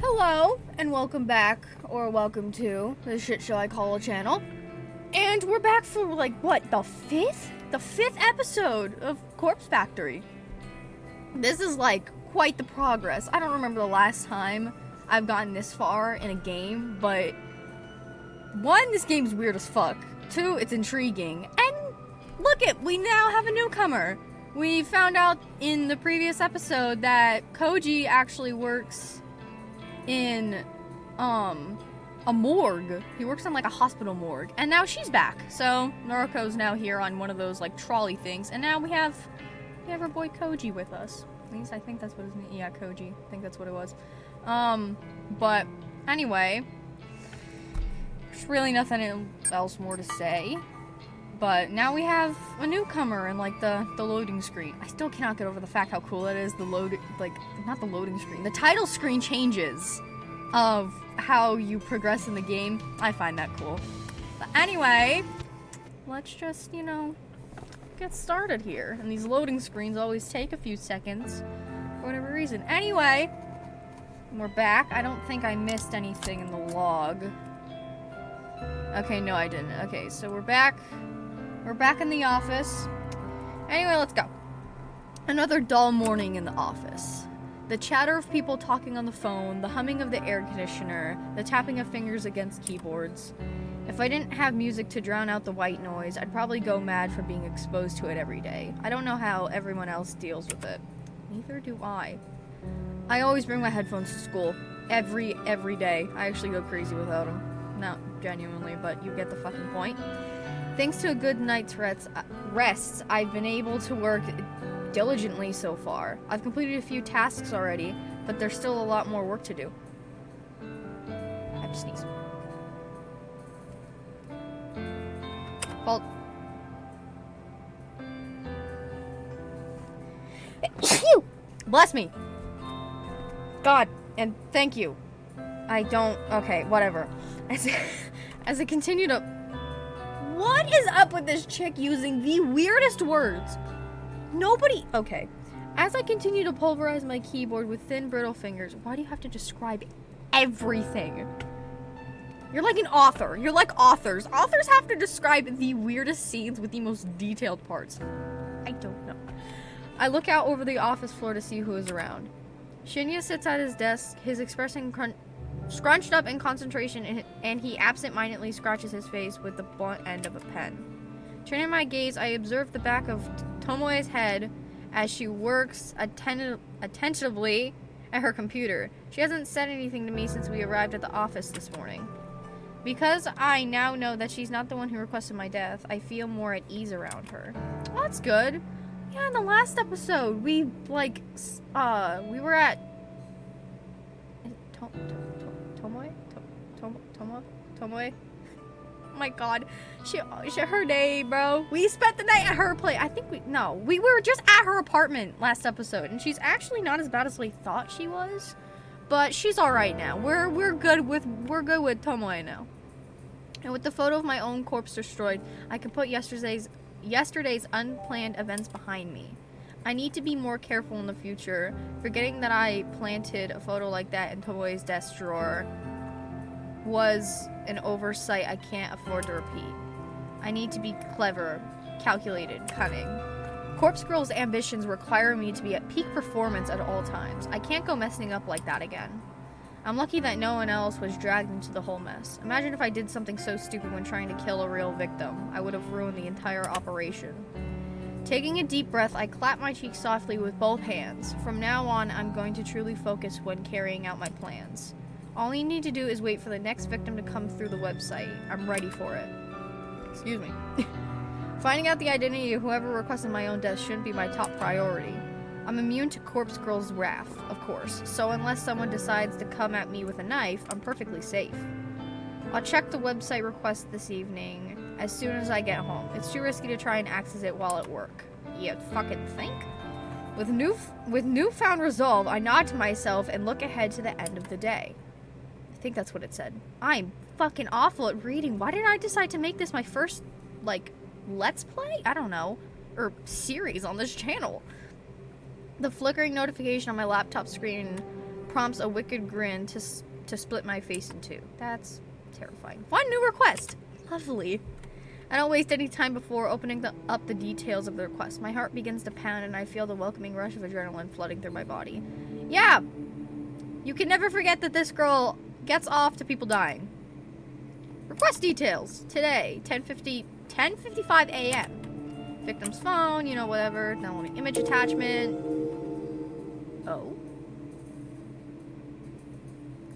Hello, and welcome back, or welcome to the shit show I call a channel. And we're back for, like, what, the fifth? The fifth episode of Corpse Factory. This is, like, quite the progress. I don't remember the last time I've gotten this far in a game, but... one, this game's weird as fuck. Two, it's intriguing. And look it, we now have a newcomer. We found out in the previous episode that Koji actually works in a morgue. He works in like a hospital morgue, and now she's back. So Noriko's now here on one of those like trolley things, and now we have our boy Koji with us. At least I think that's what his name. Yeah, Koji. I think that's what it was. But anyway, there's really nothing else more to say. But now we have a newcomer and like the loading screen. I still cannot get over the fact how cool it is. Not the loading screen. The title screen changes of how you progress in the game. I find that cool. But anyway, let's just, get started here. And these loading screens always take a few seconds for whatever reason. Anyway, we're back. I don't think I missed anything in the log. Okay, no I didn't. Okay, so we're back. We're back in the office. Anyway, let's go. Another dull morning in the office. The chatter of people talking on the phone, the humming of the air conditioner, the tapping of fingers against keyboards. If I didn't have music to drown out the white noise, I'd probably go mad for being exposed to it every day. I don't know how everyone else deals with it. Neither do I. I always bring my headphones to school. Every day. I actually go crazy without them. No, genuinely, but you get the fucking point. Thanks to a good night's rest, I've been able to work diligently so far. I've completed a few tasks already, but there's still a lot more work to do. I have to sneeze. Well... Bless me! God, and thank you. I don't... okay, whatever. As I continue to... what is up with this chick using the weirdest words? Nobody... okay. As I continue to pulverize my keyboard with thin, brittle fingers, why do you have to describe everything? You're like an author. You're like authors. Authors have to describe the weirdest scenes with the most detailed parts. I don't know. I look out over the office floor to see who is around. Shinya sits at his desk, his expression scrunched up in concentration, and he absent-mindedly scratches his face with the blunt end of a pen. Turning my gaze, I observe the back of Tomoe's head as she works attentively at her computer. She hasn't said anything to me since we arrived at the office this morning. Because I now know that she's not the one who requested my death, I feel more at ease around her. Well, that's good. Yeah, in the last episode, we were at... Tomoe? Oh my god. She her name, bro. We spent the night at her place. We were just at her apartment last episode, and she's actually not as bad as we thought she was. But she's alright now. We're good with Tomoe now. And with the photo of my own corpse destroyed, I can put yesterday's unplanned events behind me. I need to be more careful in the future. Forgetting that I planted a photo like that in Tomoe's desk drawer was an oversight I can't afford to repeat. I need to be clever, calculated, cunning. Corpse Girl's ambitions require me to be at peak performance at all times. I can't go messing up like that again. I'm lucky that no one else was dragged into the whole mess. Imagine if I did something so stupid when trying to kill a real victim. I would have ruined the entire operation. Taking a deep breath, I clap my cheek softly with both hands. From now on, I'm going to truly focus when carrying out my plans. All you need to do is wait for the next victim to come through the website. I'm ready for it. Excuse me. Finding out the identity of whoever requested my own death shouldn't be my top priority. I'm immune to Corpse Girl's wrath, of course, so unless someone decides to come at me with a knife, I'm perfectly safe. I'll check the website request this evening as soon as I get home. It's too risky to try and access it while at work. You fucking think? With newfound resolve, I nod to myself and look ahead to the end of the day. I think that's what it said. I'm fucking awful at reading. Why did I decide to make this my first, let's play? I don't know. Or series on this channel. The flickering notification on my laptop screen prompts a wicked grin to split my face in two. That's terrifying. One new request. Lovely. I don't waste any time before opening up the details of the request. My heart begins to pound and I feel the welcoming rush of adrenaline flooding through my body. Yeah! You can never forget that this girl gets off to people dying. Request details. Today, 10:55 a.m. Victim's phone, you know, whatever. Downloading image attachment. Oh.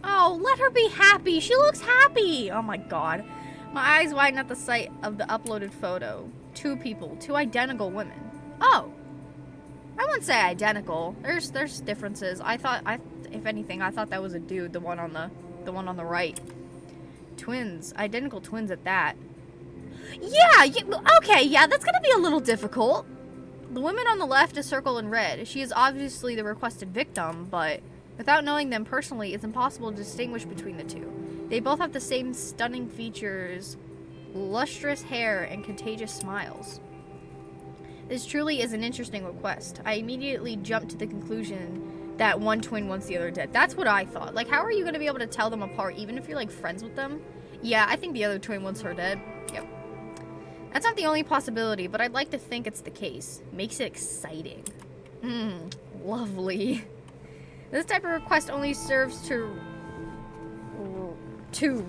Oh, let her be happy. She looks happy. Oh my god. My eyes widen at the sight of the uploaded photo. Two people. Two identical women. Oh. I wouldn't say identical. There's differences. If anything, I thought that was a dude, the one on the right. Twins. Identical twins at that. Yeah, okay, yeah, that's gonna be a little difficult. The woman on the left is circled in red. She is obviously the requested victim, but without knowing them personally, it's impossible to distinguish between the two. They both have the same stunning features, lustrous hair, and contagious smiles. This truly is an interesting request. I immediately jumped to the conclusion that one twin wants the other dead. That's what I thought. Like, how are you going to be able to tell them apart, even if you're, like, friends with them? Yeah, I think the other twin wants her dead. Yep. That's not the only possibility, but I'd like to think it's the case. Makes it exciting. Lovely. This type of request only serves to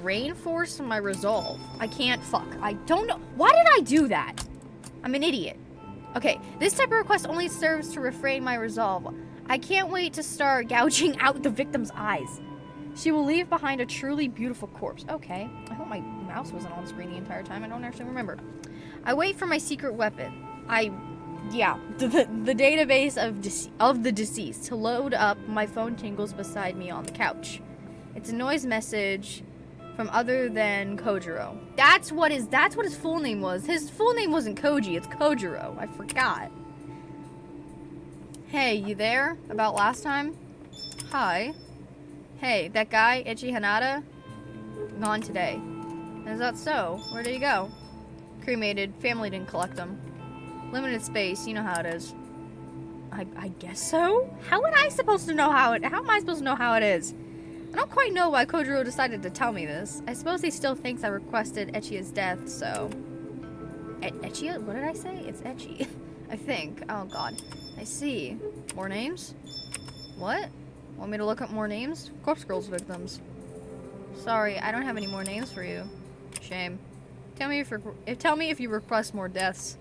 reinforce my resolve. I don't know. Why did I do that? I'm an idiot. Okay, this type of request only serves to refrain my resolve. I can't wait to start gouging out the victim's eyes. She will leave behind a truly beautiful corpse. Okay, I hope my mouse wasn't on screen the entire time. I don't actually remember. I wait for my secret weapon. The database of the deceased to load up. My phone tingles beside me on the couch. It's a noise message from other than Kojiro. That's what his full name was. His full name wasn't Koji, it's Kojiro. I forgot. Hey, you there? About last time? Hi. Hey, that guy, Ichi Hanada? Gone today. Is that so? Where did he go? Cremated. Family didn't collect him. Limited space, you know how it is. I guess so? How am I supposed to know how it is? I don't quite know why Kojiro decided to tell me this. I suppose he still thinks I requested Echi's death, so... Echi? What did I say? It's Echi. I think. Oh god. I see. More names? What? Want me to look up more names? Corpse Girl's victims. Sorry, I don't have any more names for you. Shame. Tell me if you request more deaths.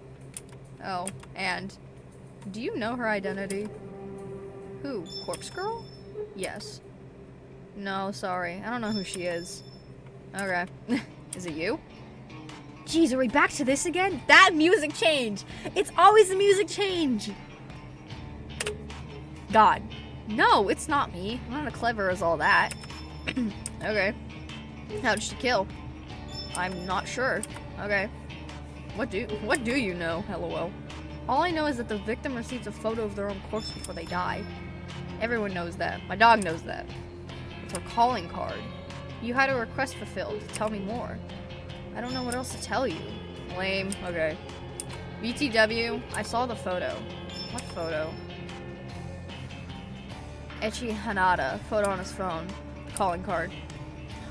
Oh, and... Do you know her identity? Who? Corpse Girl? Yes. No, sorry. I don't know who she is. Okay. Is it you? Jeez, are we back to this again? That music change! It's always the music change! God. No, it's not me. I'm not as clever as all that. Okay. How did she kill? I'm not sure. Okay. What do you know? LOL. All I know is that the victim receives a photo of their own corpse before they die. Everyone knows that. My dog knows that. It's her calling card. You had a request fulfilled. Tell me more. I don't know what else to tell you. Lame. Okay. BTW, I saw the photo. What photo? Echi Hanada. Photo on his phone. Calling card.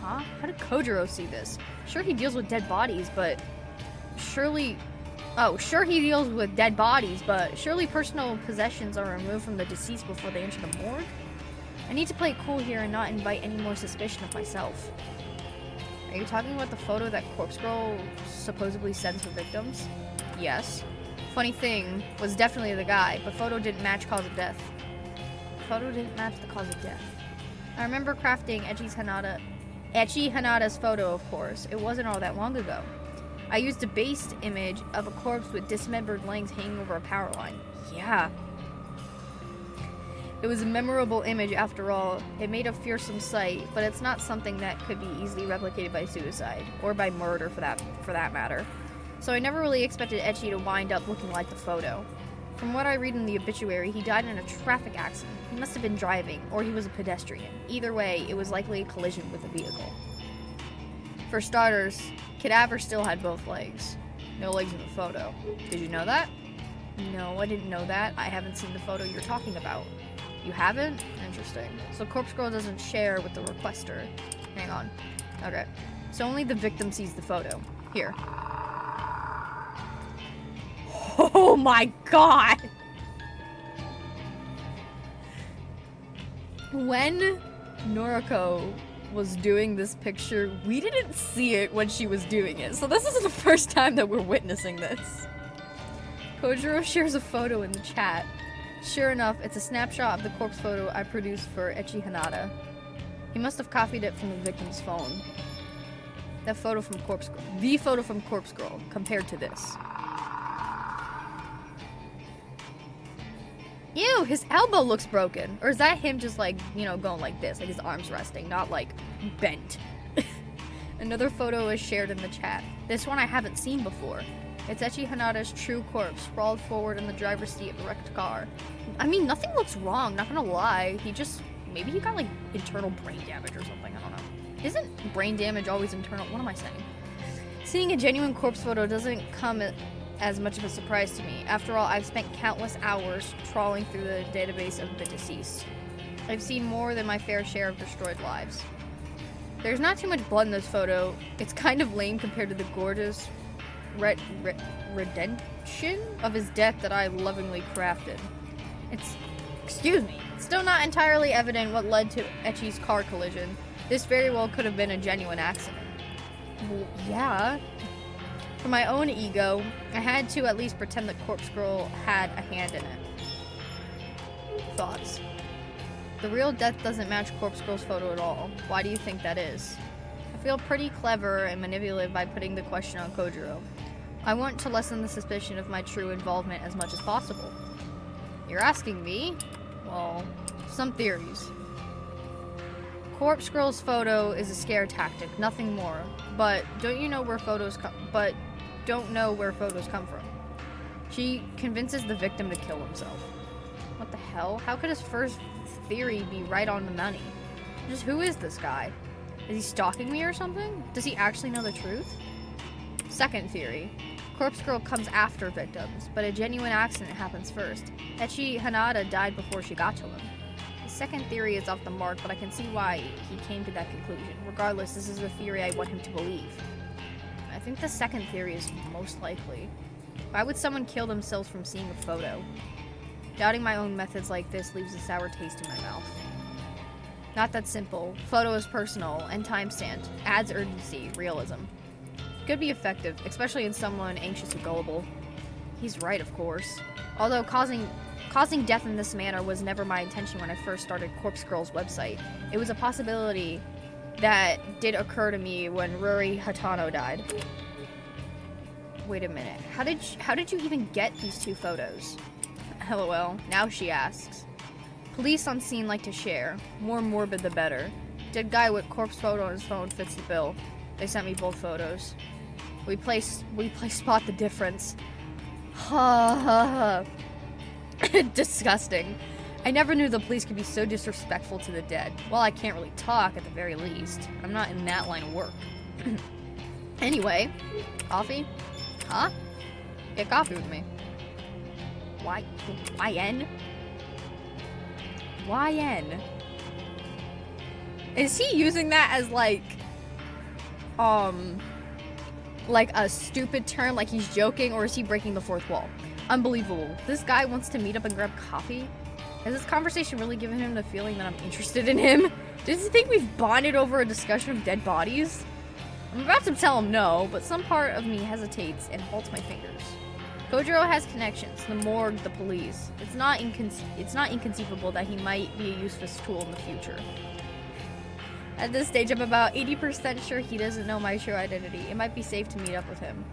Huh? How did Kojiro see this? Sure he deals with dead bodies, but... Surely... Oh, sure he deals with dead bodies, but surely personal possessions are removed from the deceased before they enter the morgue? I need to play it cool here and not invite any more suspicion of myself. Are you talking about the photo that Corpse Girl supposedly sends her victims? Yes. Funny thing, was definitely the guy, but photo didn't match cause of death. Photo didn't match the cause of death. I remember crafting Echi Hanada's photo, of course. It wasn't all that long ago. I used a based image of a corpse with dismembered legs hanging over a power line. Yeah. It was a memorable image after all. It made a fearsome sight, but it's not something that could be easily replicated by suicide, or by murder for that matter. So I never really expected Echi to wind up looking like the photo. From what I read in the obituary, he died in a traffic accident. He must have been driving, or he was a pedestrian. Either way, it was likely a collision with a vehicle. For starters, cadaver still had both legs. No legs in the photo. Did you know that? No, I didn't know that. I haven't seen the photo you're talking about. You haven't? Interesting. So Corpse Girl doesn't share with the requester. Hang on. Okay. So only the victim sees the photo. Here. Oh my god! When Noriko was doing this picture, we didn't see it when she was doing it. So this is the first time that we're witnessing this. Kojiro shares a photo in the chat. Sure enough, it's a snapshot of the corpse photo I produced for Echi Hanada. He must have copied it from the victim's phone. That photo from Corpse Girl. The photo from Corpse Girl compared to this. Ew, his elbow looks broken. Or is that him just like, you know, going like this, like his arms resting, not like bent. Another photo is shared in the chat. This one I haven't seen before. It's Echi Hanada's true corpse, sprawled forward in the driver's seat of the wrecked car. I mean, nothing looks wrong, not gonna lie. He just, maybe he got like internal brain damage or something, I don't know. Isn't brain damage always internal? What am I saying? Seeing a genuine corpse photo doesn't come as much of a surprise to me. After all, I've spent countless hours trawling through the database of the deceased. I've seen more than my fair share of destroyed lives. There's not too much blood in this photo. It's kind of lame compared to the gorgeous redemption of his death that I lovingly crafted. It's still not entirely evident what led to Echi's car collision. This very well could have been a genuine accident. Well, yeah. For my own ego, I had to at least pretend that Corpse Girl had a hand in it. Thoughts? The real death doesn't match Corpse Girl's photo at all. Why do you think that is? I feel pretty clever and manipulative by putting the question on Kojiro. I want to lessen the suspicion of my true involvement as much as possible. You're asking me? Well, some theories. Corpse Girl's photo is a scare tactic, nothing more. But don't know where photos come from. She convinces the victim to kill himself. What the hell? How could his first theory be right on the money? Just who is this guy? Is he stalking me or something? Does he actually know the truth? Second theory. Corpse Girl comes after victims, but a genuine accident happens first. Echi Hanada died before she got to him. The second theory is off the mark, but I can see why he came to that conclusion. Regardless, this is the theory I want him to believe. I think the second theory is most likely. Why would someone kill themselves from seeing a photo? Doubting my own methods like this leaves a sour taste in my mouth. Not that simple. Photo is personal and time-stamped. Adds urgency, realism. Could be effective, especially in someone anxious or gullible. He's right, of course. Although causing death in this manner was never my intention when I first started Corpse Girl's website. It was a possibility that did occur to me when Ruri Hatano died. Wait a minute. How did you even get these two photos? LOL. Now she asks. Police on scene like to share. More morbid the better. Dead guy with corpse photo on his phone fits the bill. They sent me both photos. We play spot the difference. Ha ha ha. Disgusting. I never knew the police could be so disrespectful to the dead. Well, I can't really talk at the very least. I'm not in that line of work. Anyway, coffee? Huh? Get coffee with me. Why? YN? YN? Is he using that as like a stupid term, like he's joking, or is he breaking the fourth wall? Unbelievable. This guy wants to meet up and grab coffee? Has this conversation really given him the feeling that I'm interested in him? Does he think we've bonded over a discussion of dead bodies? I'm about to tell him no, but some part of me hesitates and halts my fingers. Kojiro has connections, the morgue, the police. It's not inconceivable that he might be a useful tool in the future. At this stage, I'm about 80% sure he doesn't know my true identity. It might be safe to meet up with him.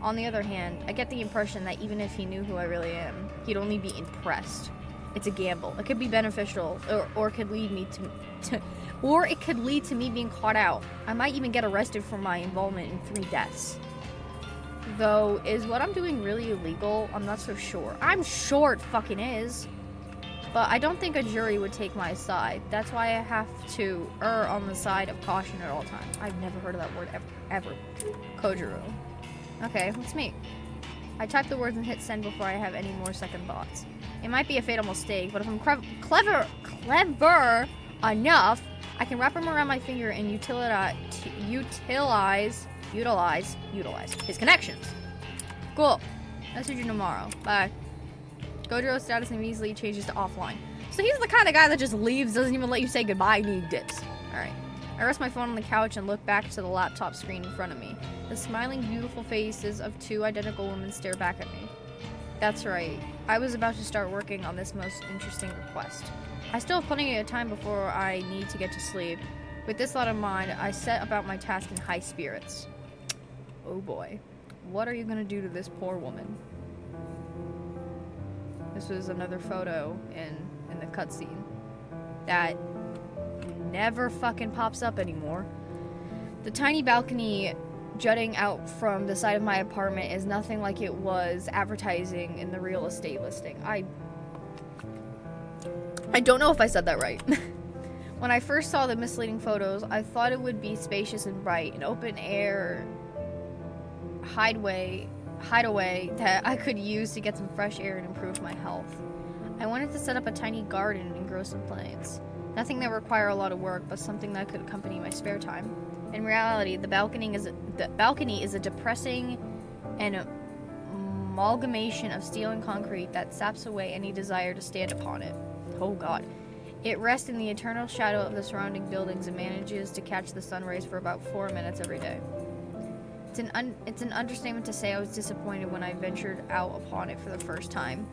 On the other hand, I get the impression that even if he knew who I really am, he'd only be impressed. It's a gamble. It could be beneficial, or it could lead me to me being caught out. I might even get arrested for my involvement in 3 deaths. Though, is what I'm doing really illegal? I'm not so sure. I'm sure it fucking is. But I don't think a jury would take my side. That's why I have to err on the side of caution at all times. I've never heard of that word ever. Kojiro. Okay, let's meet. I type the words and hit send before I have any more second thoughts. It might be a fatal mistake, but if I'm clever enough, I can wrap him around my finger and utilize his connections. Cool. Message you tomorrow. Bye. Gojo's status immediately changes to offline. So he's the kind of guy that just leaves, doesn't even let you say goodbye, and he dips. Alright. I rest my phone on the couch and look back to the laptop screen in front of me. The smiling, beautiful faces of two identical women stare back at me. That's right. I was about to start working on this most interesting request. I still have plenty of time before I need to get to sleep. With this thought in mind, I set about my task in high spirits. Oh boy. What are you gonna do to this poor woman? This was another photo in the cutscene that never fucking pops up anymore. The tiny balcony jutting out from the side of my apartment is nothing like it was advertising in the real estate listing. I don't know if I said that right. When I first saw the misleading photos, I thought it would be spacious and bright, an open air hideaway that I could use to get some fresh air and improve my health. I wanted to set up a tiny garden and grow some plants. Nothing that required a lot of work, but something that could accompany my spare time. In reality, the balcony is a depressing and amalgamation of steel and concrete that saps away any desire to stand upon it. Oh god. It rests in the eternal shadow of the surrounding buildings and manages to catch the sun rays for about 4 minutes every day. It's an understatement to say I was disappointed when I ventured out upon it for the first time.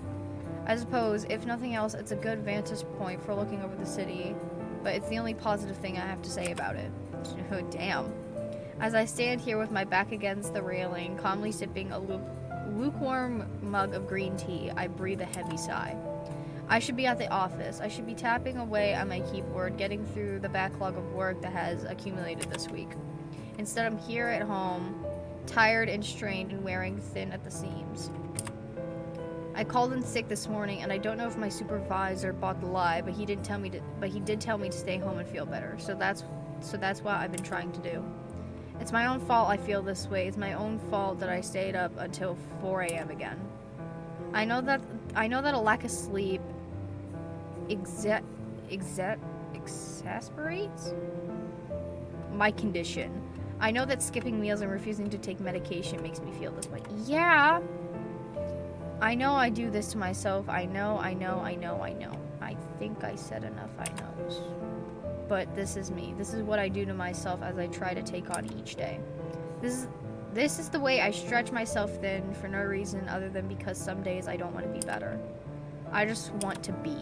I suppose, if nothing else, it's a good vantage point for looking over the city, but it's the only positive thing I have to say about it. Oh, damn. As I stand here with my back against the railing, calmly sipping a lukewarm mug of green tea, I breathe a heavy sigh. I should be at the office. I should be tapping away on my keyboard, getting through the backlog of work that has accumulated this week. Instead, I'm here at home, tired and strained and wearing thin at the seams. I called in sick this morning, and I don't know if my supervisor bought the lie, but he did tell me to stay home and feel better. So that's what I've been trying to do. It's my own fault I feel this way. It's my own fault that I stayed up until 4 a.m. again. I know that a lack of sleep exasperates my condition. I know that skipping meals and refusing to take medication makes me feel this way. Yeah. I know I do this to myself. I know. I think I said enough I knows. But this is me. This is what I do to myself as I try to take on each day. This is the way I stretch myself thin for no reason other than because some days I don't want to be better. I just want to be.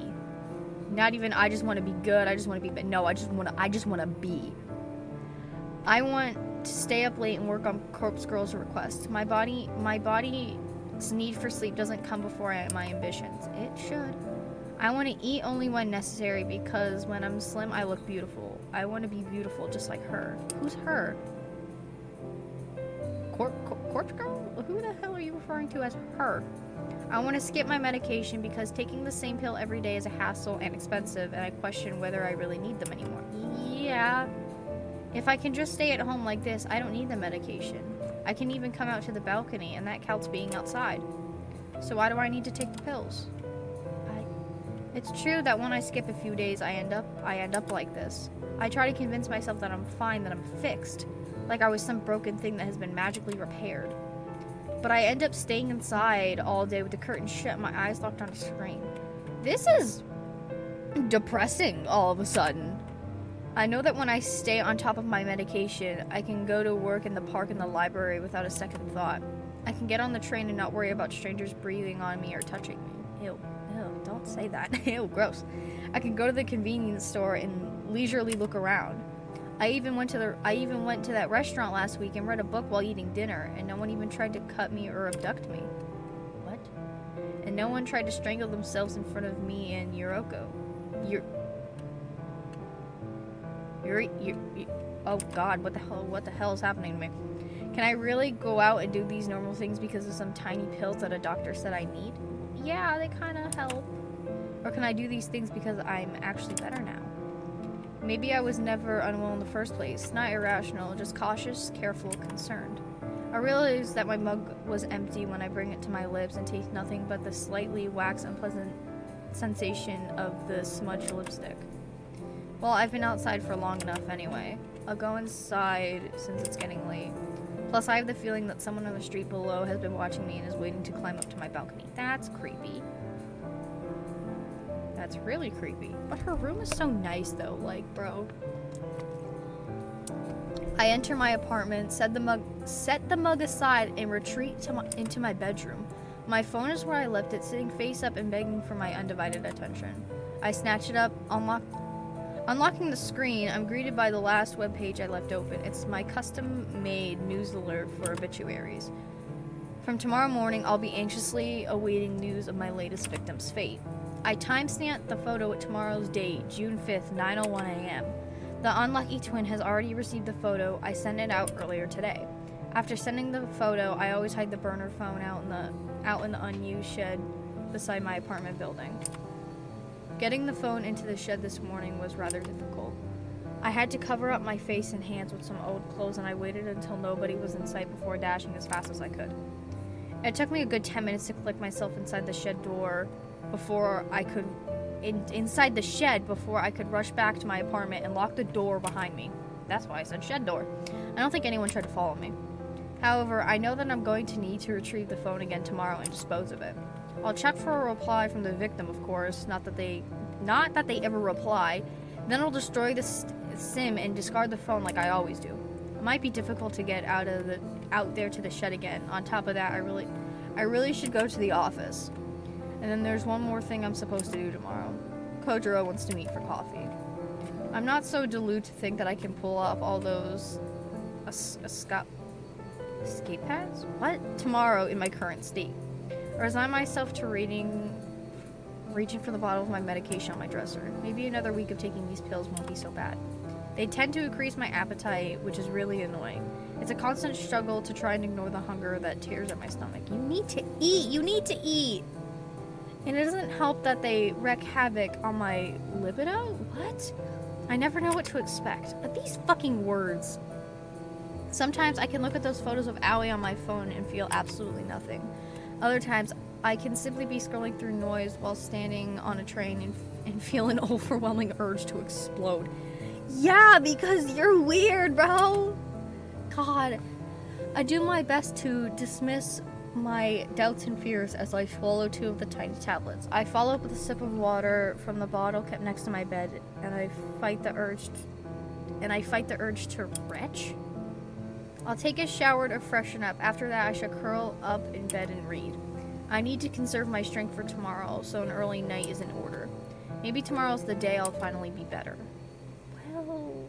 Not even I just want to be good. I just want to be. No, I just want to be. I want to stay up late and work on Corpse Girl's request. My body's need for sleep doesn't come before my ambitions. It should. I want to eat only when necessary because when I'm slim, I look beautiful. I want to be beautiful just like her. Who's her? Corpse Girl? Who the hell are you referring to as her? I want to skip my medication because taking the same pill every day is a hassle and expensive, and I question whether I really need them anymore. Yeah. If I can just stay at home like this, I don't need the medication. I can even come out to the balcony, and that counts being outside. So why do I need to take the pills? It's true that when I skip a few days, I end up like this. I try to convince myself that I'm fine, that I'm fixed, like I was some broken thing that has been magically repaired. But I end up staying inside all day with the curtains shut and my eyes locked on a screen. This is depressing all of a sudden. I know that when I stay on top of my medication, I can go to work in the park and the library without a second thought. I can get on the train and not worry about strangers breathing on me or touching me. Ew, don't say that. Ew, gross. I can go to the convenience store and leisurely look around. I even went to that restaurant last week and read a book while eating dinner, and no one even tried to cut me or abduct me. What? And no one tried to strangle themselves in front of me and Noriko. Oh god, what the hell is happening to me? Can I really go out and do these normal things because of some tiny pills that a doctor said I need? Yeah, they kind of help. Or can I do these things because I'm actually better now? Maybe I was never unwell in the first place. Not irrational, just cautious, careful, concerned. I realized that my mug was empty when I bring it to my lips and taste nothing but the slightly waxed, unpleasant sensation of the smudged lipstick. Well, I've been outside for long enough anyway. I'll go inside since it's getting late. Plus, I have the feeling that someone on the street below has been watching me and is waiting to climb up to my balcony. That's creepy. That's really creepy. But her room is so nice though, like, bro. I enter my apartment, set the mug aside, and retreat into my bedroom. My phone is where I left it, sitting face up and begging for my undivided attention. I snatch it up, unlocking the screen. I'm greeted by the last webpage I left open. It's my custom-made news alert for obituaries. From tomorrow morning, I'll be anxiously awaiting news of my latest victim's fate. I timestamped the photo at tomorrow's date, June 5th, 9:01 a.m. The unlucky twin has already received the photo. I sent it out earlier today. After sending the photo, I always hide the burner phone out in the unused shed beside my apartment building. Getting the phone into the shed this morning was rather difficult. I had to cover up my face and hands with some old clothes, and I waited until nobody was in sight before dashing as fast as I could. It took me a good 10 minutes to click myself inside the shed door before I could rush back to my apartment and lock the door behind me. That's why I said shed door. I don't think anyone tried to follow me. However, I know that I'm going to need to retrieve the phone again tomorrow and dispose of it. I'll check for a reply from the victim, of course, not that they ever reply. Then I'll destroy the SIM and discard the phone like I always do. It might be difficult to get out there to the shed again. On top of that, I really should go to the office. And then there's one more thing I'm supposed to do tomorrow. Kojiro wants to meet for coffee. I'm not so deluded to think that I can pull off all those escape paths? What? Tomorrow in my current state. Or resign myself to reaching for the bottle of my medication on my dresser. Maybe another week of taking these pills won't be so bad. They tend to increase my appetite, which is really annoying. It's a constant struggle to try and ignore the hunger that tears at my stomach. You need to eat! You need to eat! And it doesn't help that they wreak havoc on my libido? What? I never know what to expect. But these fucking words. Sometimes I can look at those photos of Aoi on my phone and feel absolutely nothing. Other times, I can simply be scrolling through noise while standing on a train and feel an overwhelming urge to explode. Yeah, because you're weird, bro! God. I do my best to dismiss my doubts and fears as I swallow 2 of the tiny tablets. I follow up with a sip of water from the bottle kept next to my bed, and I fight the urge to retch. I'll take a shower to freshen up. After that, I shall curl up in bed and read. I need to conserve my strength for tomorrow, so an early night is in order. Maybe tomorrow's the day I'll finally be better. Well,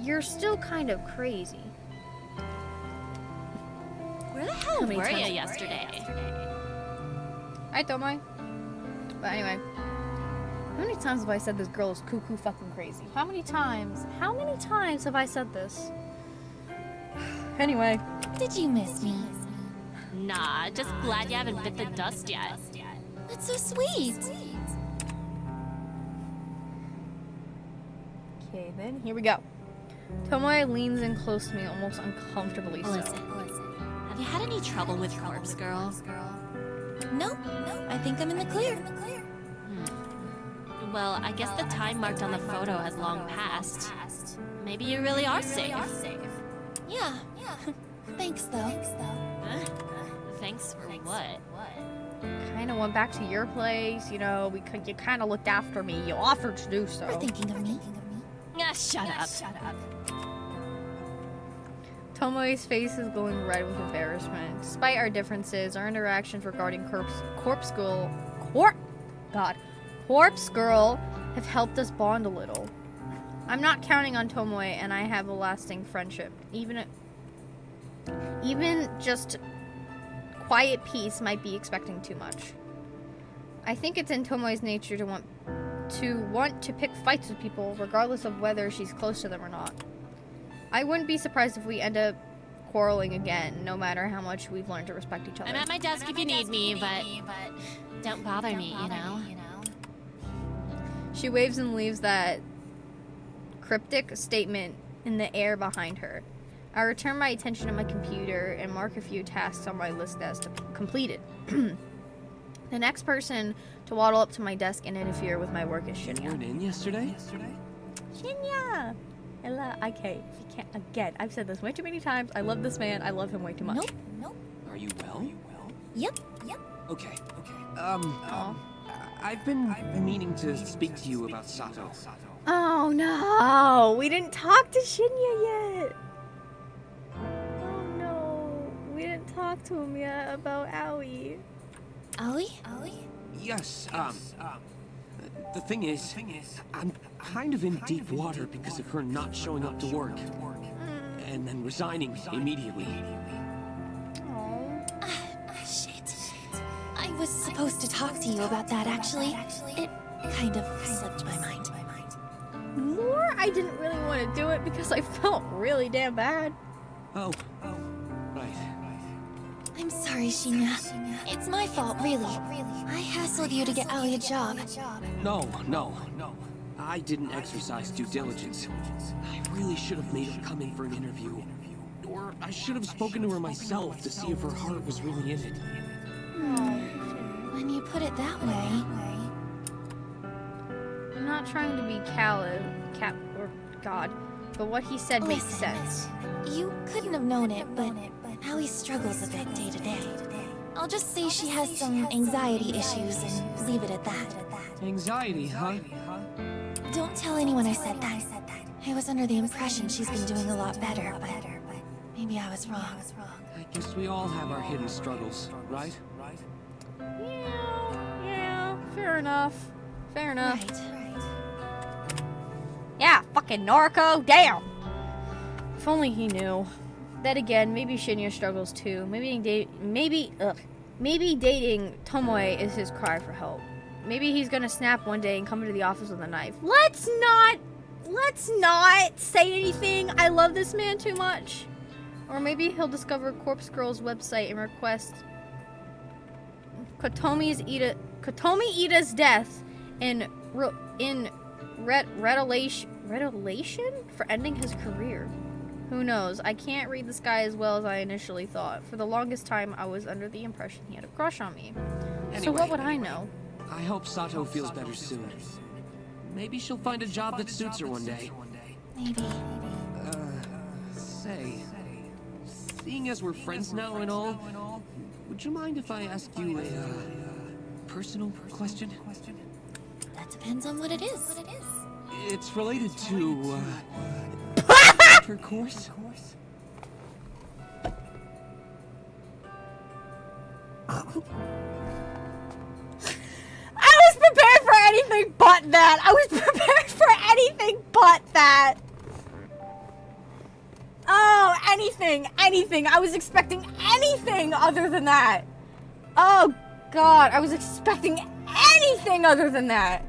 you're still kind of crazy. Where the hell were you yesterday? I don't mind. But anyway. How many times have I said this girl is cuckoo fucking crazy? How many times have I said this? Anyway. Did you miss me? Nah, just glad you haven't bit the dust yet. That's so sweet. Okay, then here we go. Tomoe leans in close to me, almost uncomfortably so. Listen, have you had any trouble with Corpse Girl? No, I think I'm in the clear. Well, I guess the time marked on the photo has long passed. Maybe you really are safe. Yeah. Thanks, though. Thanks for what? Kinda went back to your place, you know, you kinda looked after me. You offered to do so. You're thinking of me? Ah, shut up. Tomoe's face is glowing red with embarrassment. Despite our differences, our interactions regarding Corpse Girl have helped us bond a little. I'm not counting on Tomoe, and I have a lasting friendship. Even just quiet peace might be expecting too much. I think it's in Tomoe's nature to want to pick fights with people, regardless of whether she's close to them or not. I wouldn't be surprised if we end up quarreling again, no matter how much we've learned to respect each other. I'm at my desk if you need me, but don't bother me, you know? She waves and leaves that cryptic statement in the air behind her. I return my attention to my computer and mark a few tasks on my list as completed. The The next person to waddle up to my desk and interfere with my work is You Shinya. weren't in yesterday? Shinya! Okay, if you can't, again, I've said this way too many times. I love this man. I love him way too much. Nope. Are you well? Yep. Okay. Aw. I've been meaning to speak to you about Sato. Oh no! We didn't talk to Shinya yet! Oh no. We didn't talk to him yet about Aoi. Aoi? Yes, the thing is, I'm kind of in deep water because of her not showing up to work. And then resigning immediately. Oh. Shit. I was supposed to talk to you about that, actually. It kind of slipped my mind. More, I didn't really want to do it because I felt really damn bad. Oh, right. I'm sorry, Shinya. It's my fault, really. I hassled you to get Aoi a job. No. I didn't exercise due diligence. I really should have made her come in for an interview. Or I should have spoken to her myself to see if her heart was really in it. When you put it that way... I'm not trying to be but what he said makes Listen, sense. You couldn't have known it, but Aoi struggles a bit day to day. I'll just say she has some anxiety issues and leave it at that. Anxiety, huh? Don't tell anyone I said that. I was under the impression she's been doing a lot better, but maybe I was wrong. I guess we all have our hidden struggles, right? Yeah, fair enough. Right. Yeah, fucking Noriko, damn! If only he knew. Then again, maybe Shinya struggles too. Maybe dating Tomoe is his cry for help. Maybe he's gonna snap one day and come into the office with a knife. Let's not say anything. I love this man too much. Or maybe he'll discover Corpse Girl's website and request Kotomi Ida's death in retaliation for ending his career. Who knows? I can't read this guy as well as I initially thought. For the longest time, I was under the impression he had a crush on me. So what would I know? I hope Sato feels better soon. Maybe she'll find a job that suits her one day. Maybe. Say, seeing as we're friends now and all, would you mind if I ask you a personal question? That depends on what it is. It's related to, her course? I was prepared for anything but that. I was prepared for anything but that. Oh, anything. I was expecting anything other than that. Oh, God. I was expecting anything other than that.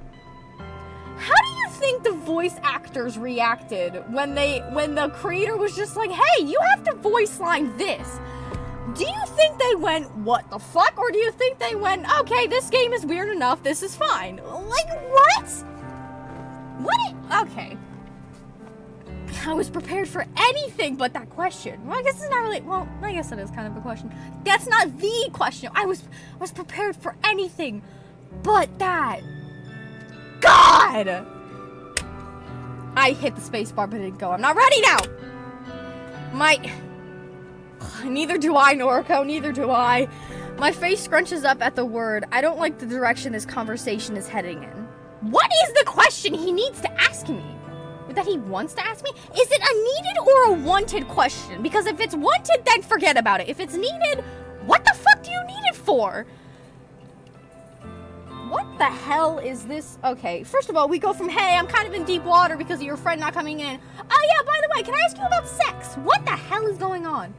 How do you think the voice actors reacted when the creator was just like, hey, you have to voice line this? Do you think they went, what the fuck? Or do you think they went, okay, this game is weird enough, this is fine? Like, what? Okay. I was prepared for anything but that question. Well, I guess it's not really, well, I guess it is kind of a question. That's not the question. I was prepared for anything but that. God! I hit the space bar, but it didn't go. I'm not ready now! Neither do I, Noriko. Neither do I. My face scrunches up at the word. I don't like the direction this conversation is heading in. What is the question he needs to ask me? That he wants to ask me? Is it a needed or a wanted question? Because if it's wanted, then forget about it. If it's needed, what the fuck do you need it for? What the hell is this? Okay, first of all, we go from, hey, I'm kind of in deep water because of your friend not coming in. Oh yeah, by the way, can I ask you about sex? What the hell is going on?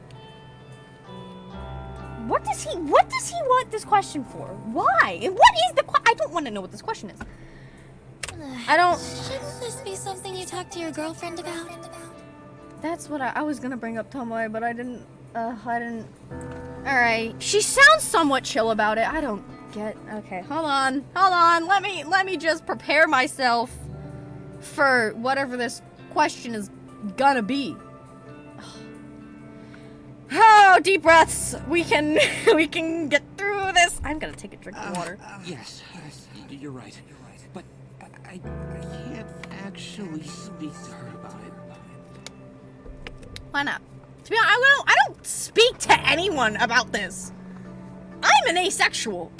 What does he want this question for? Why? And what is the I don't want to know what this question is. I don't... Shouldn't this be something you talk to your girlfriend about? That's what I was gonna bring up Tomoe, but I didn't. Alright. She sounds somewhat chill about it. I don't get... Okay, hold on. Let me just prepare myself for whatever this question is gonna be. Oh, deep breaths. We can get through this. I'm gonna take a drink of water. Yes, you're right. But I can't actually speak to her about it. Why not? To be honest, I don't speak to anyone about this. I'm an asexual.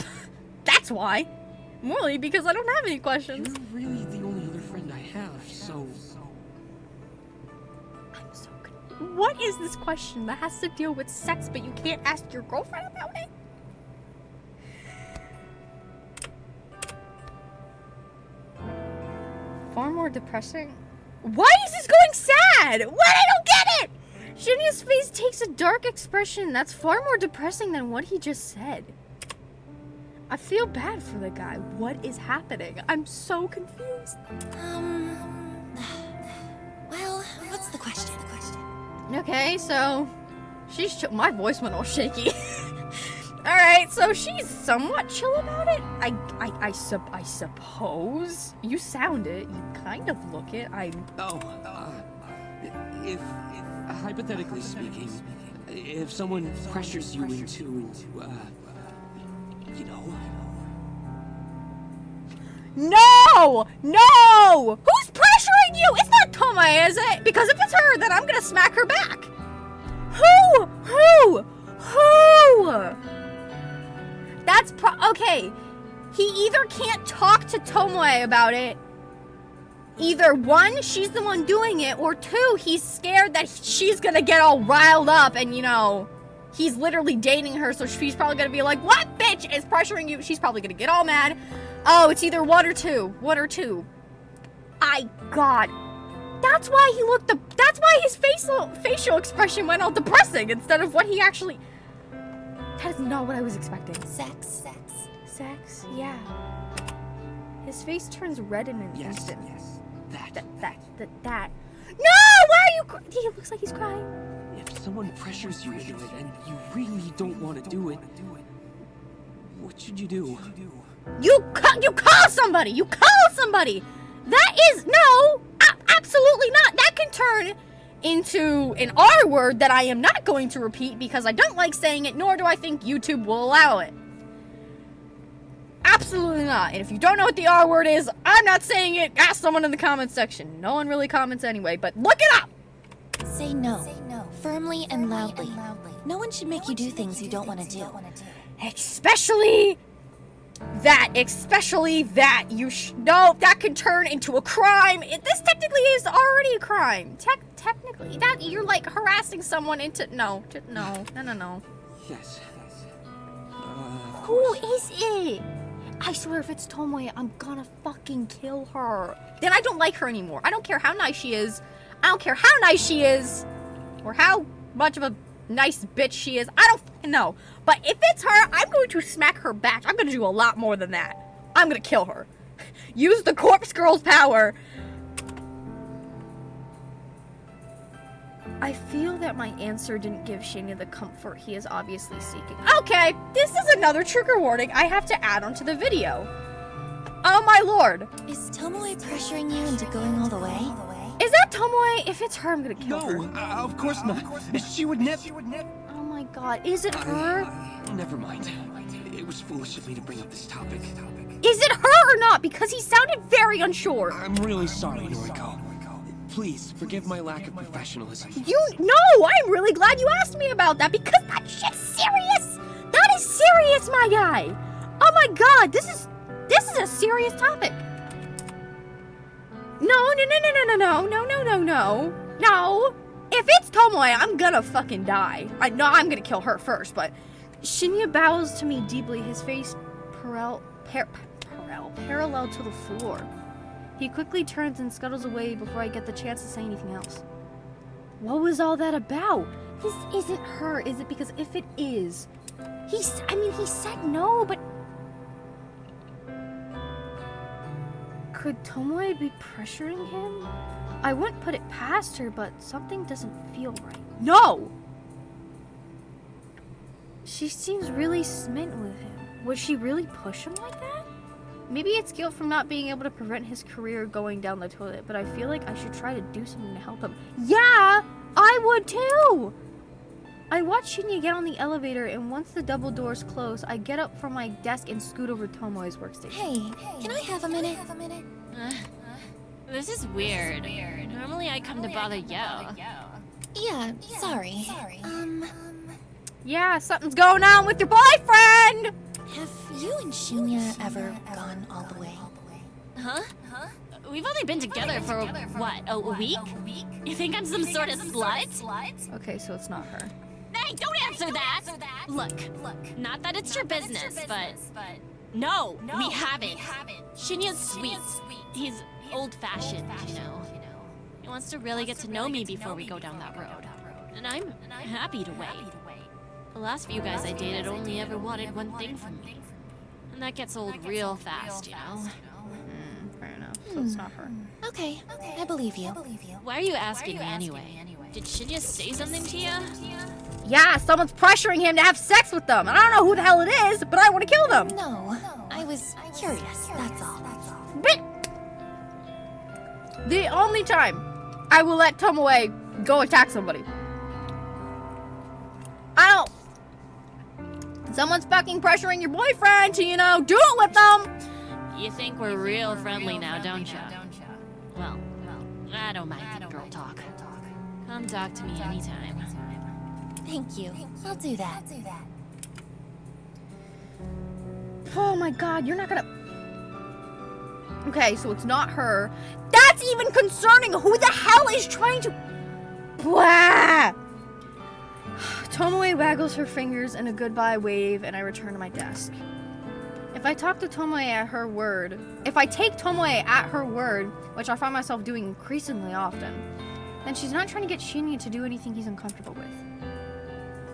That's why. Morally, because I don't have any questions. You're really the only other friend I have, so... I'm so good. What is this question that has to deal with sex, but you can't ask your girlfriend about it? Far more depressing. Why is this going sad? What? I don't get it! Shinya's face takes a dark expression that's far more depressing than what he just said. I feel bad for the guy. What is happening? I'm so confused. Well, what's the question? Okay, so she's my voice went all shaky. All right, so she's somewhat chill about it. I suppose you sound it. You kind of look it. If hypothetically speaking, if someone pressures you into, you know. No! Who's pressuring you? It's not Tomoe, is it? Because if it's her, then I'm gonna smack her back. Who? That's okay. He either can't talk to Tomoe about it. Either one, she's the one doing it, or two, he's scared that she's gonna get all riled up and, you know, he's literally dating her, so she's probably gonna be like, what bitch is pressuring you? She's probably gonna get all mad. Oh, it's either one or two. God. That's why that's why his facial expression went all depressing instead of what he actually... That is not what I was expecting. Sex? Sex? Yeah. His face turns red in an instant. Yes. That. No! Why are you he looks like he's crying. If someone pressures you into it and you really don't want to do it, what should you do? You call somebody! That is... No! Absolutely not! That can turn into an R word that I am not going to repeat because I don't like saying it, nor do I think YouTube will allow it. Absolutely not. And if you don't know what the R word is, I'm not saying it. Ask someone in the comments section. No one really comments anyway, but look it up! Say no. Firmly and loudly. No one should make you do things you don't want to do. Especially that no, that can turn into a crime. This technically is already a crime. Technically, that you're like harassing someone into no. Yes. Who is it? I swear if it's Tomoe, I'm gonna fucking kill her. Then I don't like her anymore. I don't care how nice she is. Or how much of a nice bitch she is. I don't fucking know. But if it's her, I'm going to smack her back. I'm gonna do a lot more than that. I'm gonna kill her. Use the corpse girl's power. I feel that my answer didn't give Shinya the comfort he is obviously seeking. Okay, this is another trigger warning I have to add onto the video. Oh my lord. Is Tomoe pressuring you into going all the way? Is that Tomoe? If it's her, I'm gonna kill her. No, of course not. She would never... Oh my god, is it her? Never mind. It was foolish of me to bring up this topic. Is it her or not? Because he sounded very unsure. I'm really sorry, Noriko. Please, forgive my lack of professionalism. I'm really glad you asked me about that because that shit's serious! That is serious, my guy! Oh my god, this is a serious topic. No. If it's Tomoe, I'm gonna fucking die. I'm gonna kill her first, but... Shinya bows to me deeply, his face parallel to the floor. He quickly turns and scuttles away before I get the chance to say anything else. What was all that about? This isn't her, is it? Because if it is... he said no, but... Could Tomoe be pressuring him? I wouldn't put it past her, but something doesn't feel right. No! She seems really smitten with him. Would she really push him like that? Maybe it's guilt from not being able to prevent his career going down the toilet, but I feel like I should try to do something to help him. Yeah, I would too! I watch Shinya get on the elevator, and once the double doors close, I get up from my desk and scoot over to Tomoe's workstation. Hey, can I have a minute? This is weird. Normally I come to bother Yo. Yeah, sorry. Yeah, something's going on with your boyfriend! Have you and Shinya ever gone all the way? Huh? We've only been together for, what, a week? You think I'm some sort of slut? Okay, so it's not her. Hey, don't answer that! Look, not that it's your business, but... No, we haven't. Shinya's sweet. He's old-fashioned, you know. He wants to really get to know me before we go down that road. And I'm happy to wait. The last few guys I dated only ever wanted one thing from me. And that gets old real fast, you know? Fair enough. So it's not her. Okay, I believe you. Why are you asking me anyway? Did Shinya say something to you? Yeah, someone's pressuring him to have sex with them. And I don't know who the hell it is, but I want to kill them. No, I was curious, that's all. But the only time I will let Tomoe go attack somebody. I don't. Someone's fucking pressuring your boyfriend to, you know, do it with them. You think we're real friendly now, don't you? Well, I don't mind the girl talk. Come talk to me anytime. Thank you. I'll do that. Oh my god, you're not gonna... Okay, so it's not her. That's even concerning! Who the hell is trying to... Blah! Tomoe waggles her fingers in a goodbye wave, and I return to my desk. If I talk to Tomoe at her word... If I take Tomoe at her word, which I find myself doing increasingly often, then she's not trying to get Shinya to do anything he's uncomfortable with.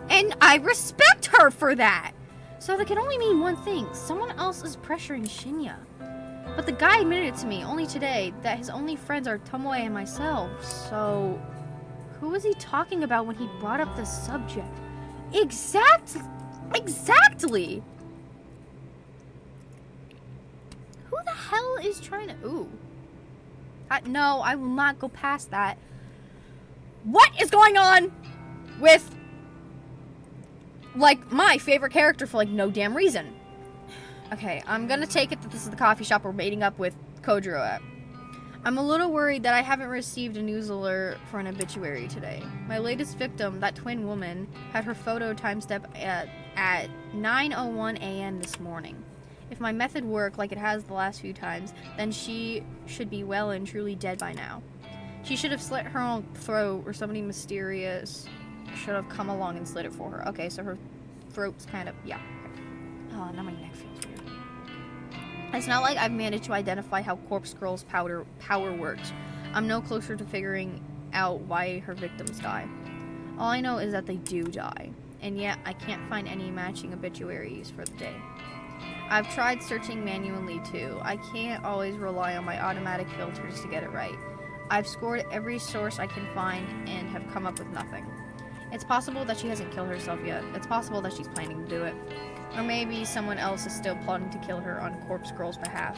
And I respect her for that! So that can only mean one thing. Someone else is pressuring Shinya. But the guy admitted it to me only today that his only friends are Tomoe and myself. So, who was he talking about when he brought up the subject? Exactly! Who the hell is trying to... Ooh. No, I will not go past that. What is going on with... like, my favorite character for, like, no damn reason? Okay, I'm gonna take it that this is the coffee shop we're meeting up with Kojiro at. I'm a little worried that I haven't received a news alert for an obituary today. My latest victim, that twin woman, had her photo timestamp at 9:01 a.m. this morning. If my method worked like it has the last few times, then she should be well and truly dead by now. She should have slit her own throat, or somebody mysterious should have come along and slit it for her. Okay, so her throat's kind of, yeah. Oh, now my neck feels weird. It's not like I've managed to identify how Corpse Girl's power works. I'm no closer to figuring out why her victims die. All I know is that they do die, and yet I can't find any matching obituaries for the day. I've tried searching manually too. I can't always rely on my automatic filters to get it right. I've scored every source I can find and have come up with nothing. It's possible that she hasn't killed herself yet. It's possible that she's planning to do it. Or maybe someone else is still plotting to kill her on Corpse Girl's behalf.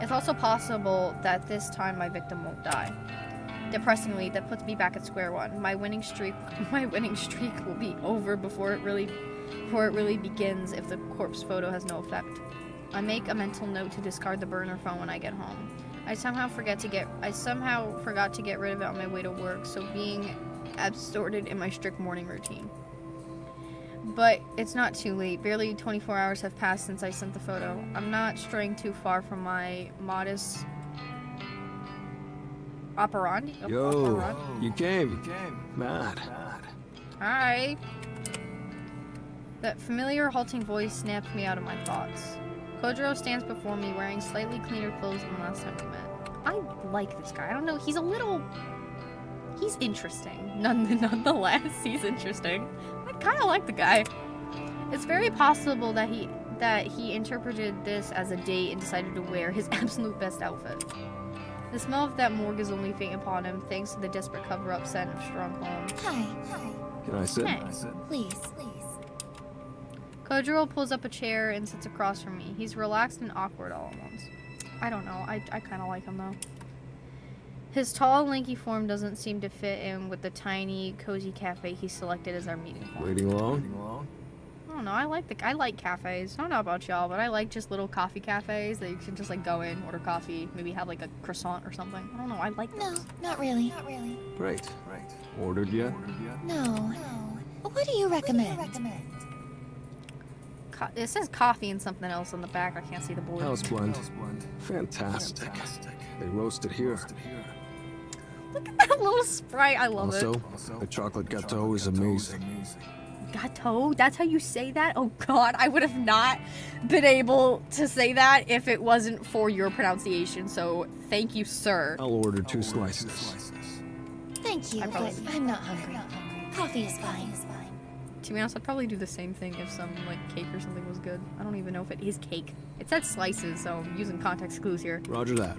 It's also possible that this time my victim won't die. Depressingly, that puts me back at square one. My winning streak will be over before it really begins if the corpse photo has no effect. I make a mental note to discard the burner phone when I get home. I somehow forgot to get rid of it on my way to work, so being absorted in my strict morning routine. But it's not too late. Barely 24 hours have passed since I sent the photo. I'm not straying too far from my modest operandi. Yo, you came. Mad. Hi. That familiar halting voice snapped me out of my thoughts. Kojiro stands before me wearing slightly cleaner clothes than last time we met. I like this guy. I don't know. He's interesting. Nonetheless, he's interesting. I kind of like the guy. It's very possible that he interpreted this as a date and decided to wear his absolute best outfit. The smell of that morgue is only faint upon him thanks to the desperate cover-up scent of strong home. Hi. Can I sit? Hey. Please. Kojiro pulls up a chair and sits across from me. He's relaxed and awkward all at once. I don't know. I kind of like him, though. His tall, lanky form doesn't seem to fit in with the tiny, cozy cafe he selected as our meeting point. Waiting long? I don't know. I like cafes. I don't know about y'all, but I like just little coffee cafes that you can just like go in, order coffee, maybe have like a croissant or something. I don't know. I like No, those. not really. Great. Ordered yet? No. What do you recommend? It says coffee and something else on the back. I can't see the board. House blend. Fantastic. They roast it here. Look at that little sprite. I love Also, it. the chocolate gâteau is amazing. Gâteau? That's how you say that? Oh god, I would have not been able to say that if it wasn't for your pronunciation. So thank you, sir. I'll order 2 slices. Thank you, but I'm not hungry. Coffee is fine. To be honest, I'd probably do the same thing if some like cake or something was good. I don't even know if it is cake. It said slices, so I'm using context clues here. Roger that.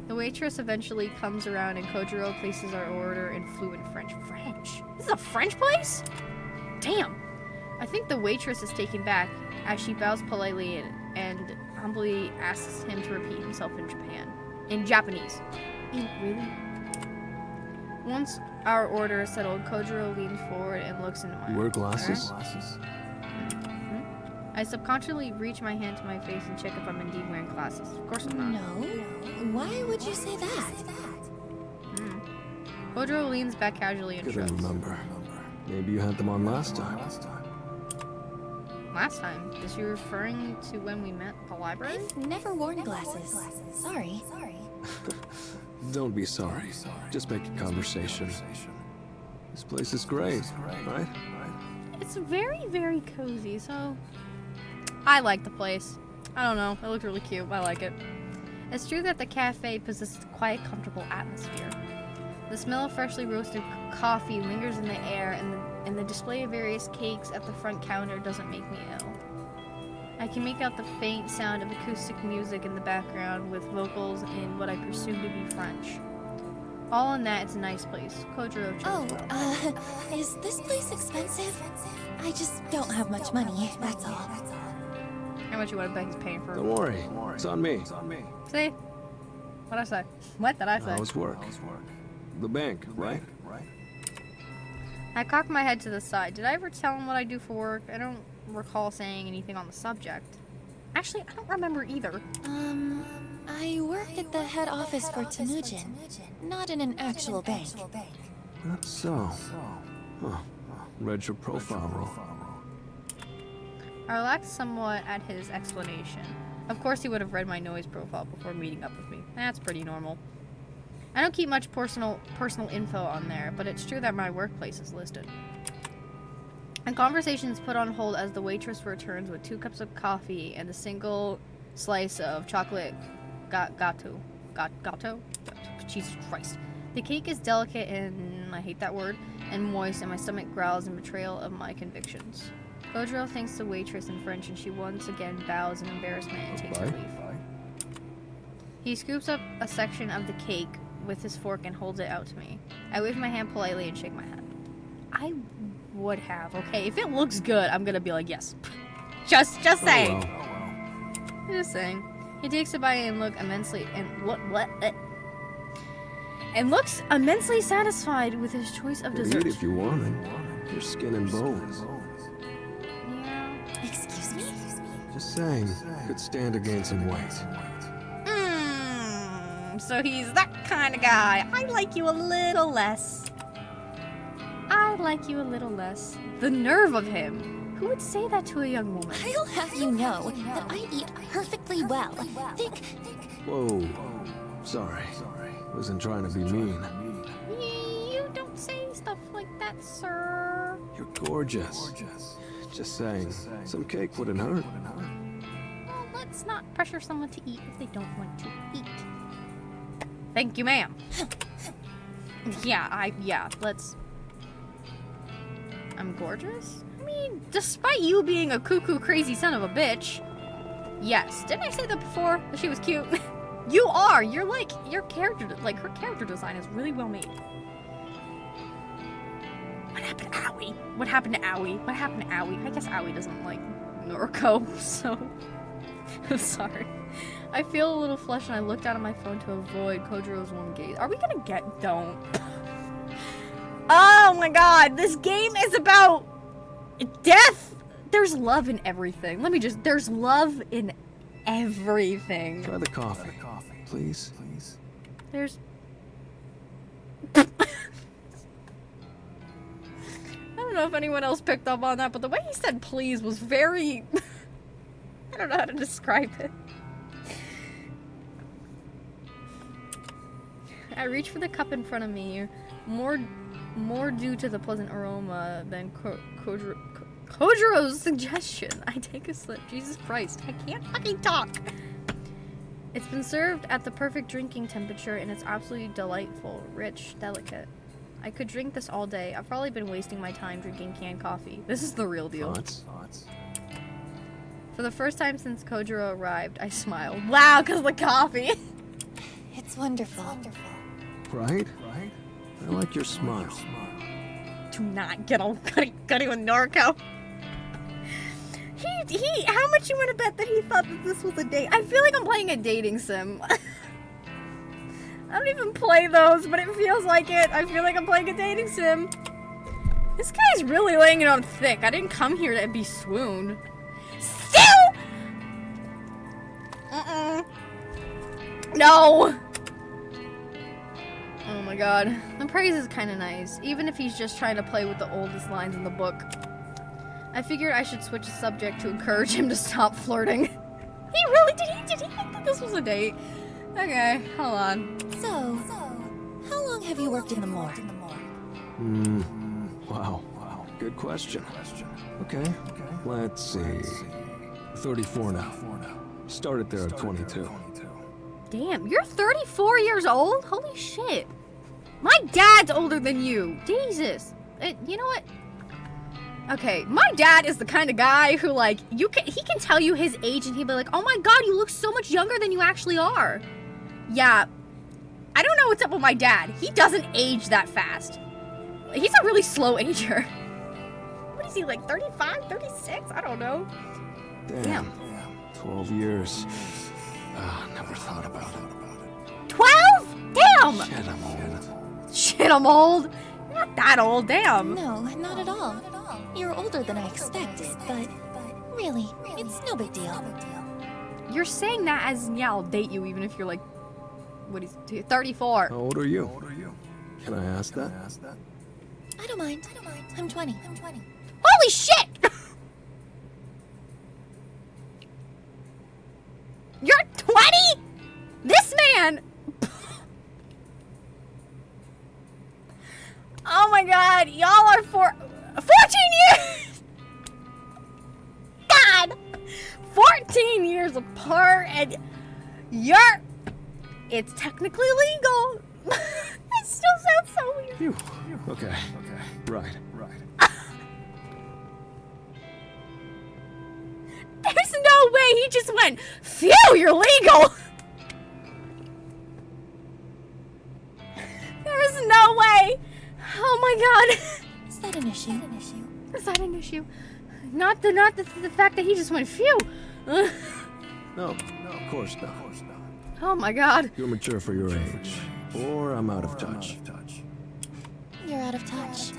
The waitress eventually comes around and Kojiro places our order in fluent French. French? This is a French place? Damn. I think the waitress is taken back as she bows politely and humbly asks him to repeat himself in Japanese. Really? Once our order is settled, Kojiro leans forward and looks into my You wear eyes. glasses? I subconsciously reach my hand to my face and check if I'm indeed wearing glasses. Of course I'm not. No? Why would you say that? Kojiro leans back casually and Couldn't shrugs. remember. Maybe you had them on last time. Last time? Is she referring to when we met at the library? I've never worn glasses. Sorry. Don't be sorry. Just make a conversation. This place is great, right? It's very, very cozy, so... I like the place. I don't know, it looked really cute. I like it. It's true that the cafe possesses a quiet, comfortable atmosphere. The smell of freshly roasted coffee lingers in the air, and the display of various cakes at the front counter doesn't make me ill. I can make out the faint sound of acoustic music in the background with vocals in what I presume to be French. All in that, it's a nice place. Kojiro chose well. Is this place expensive? I just don't have much money, that's all. How much you want to bet he's paying for? Don't worry. It's on me. See? What'd I say? What did I say? How's work? The bank, right? I cocked my head to the side. Did I ever tell him what I do for work? I don't recall saying anything on the subject. Actually, I don't remember either. I work at the head office for Temujin, not in an actual bank. That's so. Huh. Read your profile role. I relaxed somewhat at his explanation. Of course he would have read my noise profile before meeting up with me. That's pretty normal. I don't keep much personal info on there, but it's true that my workplace is listed. And conversation is put on hold as the waitress returns with 2 cups of coffee and a single slice of chocolate gâteau. Jesus Christ. The cake is delicate and, I hate that word, and moist, and my stomach growls in betrayal of my convictions. Kojiro thanks the waitress in French, and she once again bows in embarrassment and takes her leave. He scoops up a section of the cake with his fork and holds it out to me. I wave my hand politely and shake my head. I would have, okay? If it looks good, I'm gonna be like, yes. Just saying. Oh, well. Just saying. He takes a bite and looks immensely satisfied with his choice of Eat dessert. if you want it. Your skin and bones. Yeah. Excuse me? Just saying. Could stand to gain some weight. So he's that kind of guy. I like you a little less. The nerve of him. Who would say that to a young woman? I'll have you know that I eat perfectly well. Think... Whoa. Sorry. Wasn't trying to be mean. You don't say stuff like that, sir. You're gorgeous. Just saying. Some cake wouldn't hurt. Well, let's not pressure someone to eat if they don't want to eat. Thank you, ma'am. Let's... I'm gorgeous? I mean, despite you being a cuckoo crazy son of a bitch. Yes. Didn't I say that before? That she was cute? You are! You're like, your character, like, her character design is really well made. What happened to Aoi? I guess Aoi doesn't like Noriko, so... I'm sorry. I feel a little flush and I look down at my phone to avoid Kojiro's warm gaze. Are we gonna get... Don't. Oh my god, this game is about death. There's love in everything. Let me just... There's love in everything. Try the coffee. Please. There's... I don't know if anyone else picked up on that, but the way he said please was very... I don't know how to describe it. I reach for the cup in front of me, more due to the pleasant aroma than Kojiro's suggestion. I take a sip. Jesus Christ, I can't fucking talk. It's been served at the perfect drinking temperature and it's absolutely delightful, rich, delicate. I could drink this all day. I've probably been wasting my time drinking canned coffee. This is the real deal. Thoughts? For the first time since Kojiro arrived, I smiled. Wow, because of the coffee. It's wonderful. Right? I like your smile. Do not get all gutty with Noriko. How much you want to bet that he thought that this was a date? I feel like I'm playing a dating sim. I don't even play those, but it feels like it. I feel like I'm playing a dating sim. This guy's really laying it on thick. I didn't come here to be swooned. Still! No! Oh my god. The praise is kind of nice, even if he's just trying to play with the oldest lines in the book. I figured I should switch the subject to encourage him to stop flirting. He really did. Did he think that this was a date? Okay, hold on. So, how long have you worked in the morgue? Wow. Good question. Okay, let's see. 34 now. Started there at 22. Damn, you're 34 years old? Holy shit. My dad's older than you. Jesus. You know what? Okay, my dad is the kind of guy who, like, he can tell you his age and he'll be like, oh my god, you look so much younger than you actually are. Yeah, I don't know what's up with my dad. He doesn't age that fast. He's a really slow ager. What is he, like 35, 36? I don't know. Damn. 12 years. Never thought about it. 12? Damn! Shit, I'm old. Shit, I'm old. You're not that old, damn. No, not at all. You're older than I expected, but really, it's no big deal. You're saying that as, yeah, I'll date you even if you're like, what is 34. How old are you? Can I ask that? I don't mind. I'm 20. Holy shit! You're 20? This man! Oh my god, y'all are 14 years! God! 14 years apart and you're... It's technically legal. It still sounds so weird. Phew. Okay. Right. There's no way he just went, phew, you're legal! There's no way! Oh my god! Is that an issue? Is that an issue? Not the fact that he just went, phew! No, of course not. Oh my god. You're mature for your age. Or I'm out of touch. You're out of touch.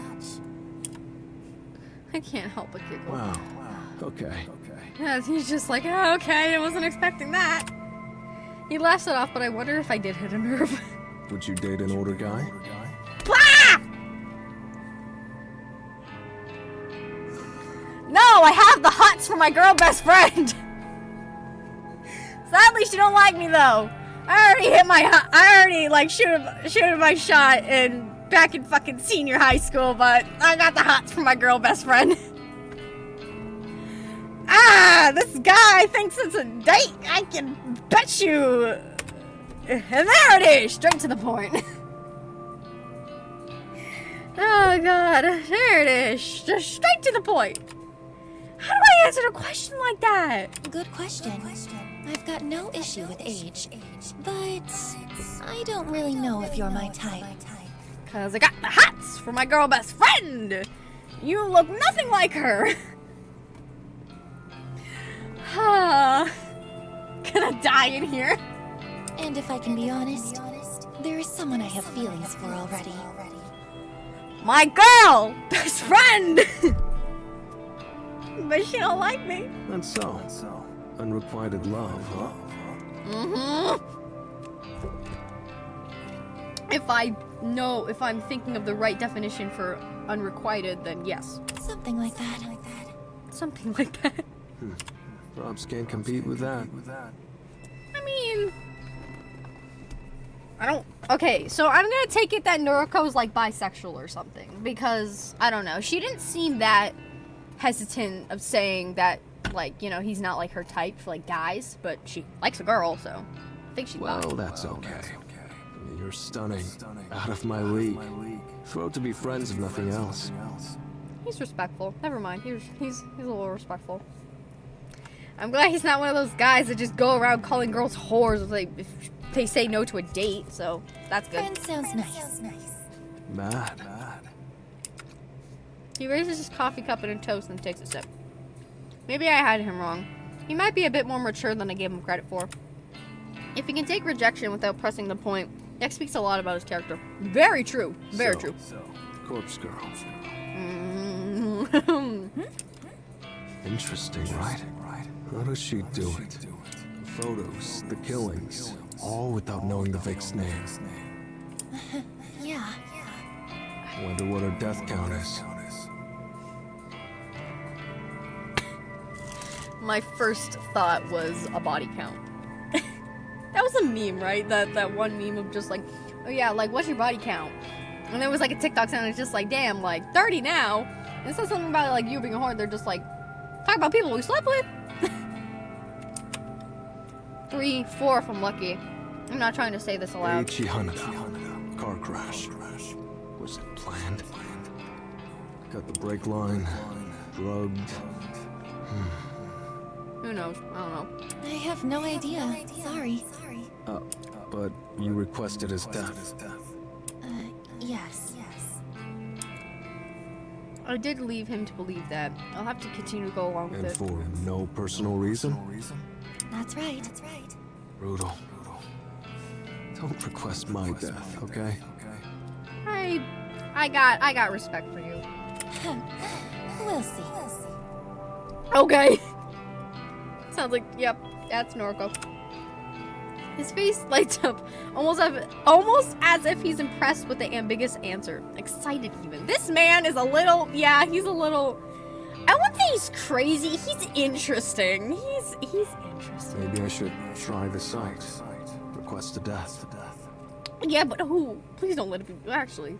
I can't help but giggle. Wow. Okay. Yeah, he's just like, oh, okay, I wasn't expecting that. He laughs it off, but I wonder if I did hit a nerve. Would you date an older guy? Ah! No, I have the hots for my girl best friend. Sadly, she don't like me though. I already like shooted my shot back in fucking senior high school, but I got the hots for my girl best friend. This guy thinks it's a date. I can bet you. And there it is, straight to the point. Oh god, there it is, just straight to the point. How do I answer a question like that? Good question. I've got no issue with age, but I don't really know if you're my type. Cause I got the hots for my girl best friend. You look nothing like her. Gonna die in here. And if I can be honest, there is someone I have feelings for already. My girl! Best friend! But she don't like me. And so, unrequited love, huh? If I'm thinking of the right definition for unrequited, then yes. Something like that. Something like that. Robs can't compete with that. I mean... Okay, so I'm gonna take it that Noriko's like bisexual or something. Because, I don't know, she didn't seem that hesitant of saying that, like, you know, he's not like her type for like guys. But she likes a girl, so I think she's Well, bi. that's okay. You're stunning. Out of my league. Thrilled to be friends if nothing else. He's respectful. Never mind. He's a little respectful. I'm glad he's not one of those guys that just go around calling girls whores if they say no to a date. So that's good. Friend sounds nice. Mad. He raises his coffee cup and a toast and takes a sip. Maybe I had him wrong. He might be a bit more mature than I gave him credit for. If he can take rejection without pressing the point, that speaks a lot about his character. Very true. Very true. Corpse girl. Interesting, right? How does she do it? The photos, the killings, all without knowing the Vic's name. Yeah. Wonder what her death count is. My first thought was a body count. That was a meme, right? That one meme of just like, oh yeah, like, what's your body count? And it was like a TikTok sound, it's just like, damn, like, 30 now. And it says something about, like, you being a whore, they're just like, talk about people we slept with. 3, 4 if I'm lucky. I'm not trying to say this aloud. Eiichi Hanada. Car crash. Was it planned? Got the brake line. Drugged. Who knows? I don't know. I have no idea. Sorry. But you requested his death. Yes. I did leave him to believe that. I'll have to continue to go along with And it. for no personal reason? That's right. Brutal. Don't request my death, okay? I got respect for you. We'll see. Okay. Sounds like, yep, that's Noriko. His face lights up, almost as if he's impressed with the ambiguous answer. Excited even. This man is a little, yeah, he's a little, I wouldn't say he's crazy, he's interesting. He's interesting. Maybe I should try the site. Request a death. Yeah, but who? Please don't let it be, actually.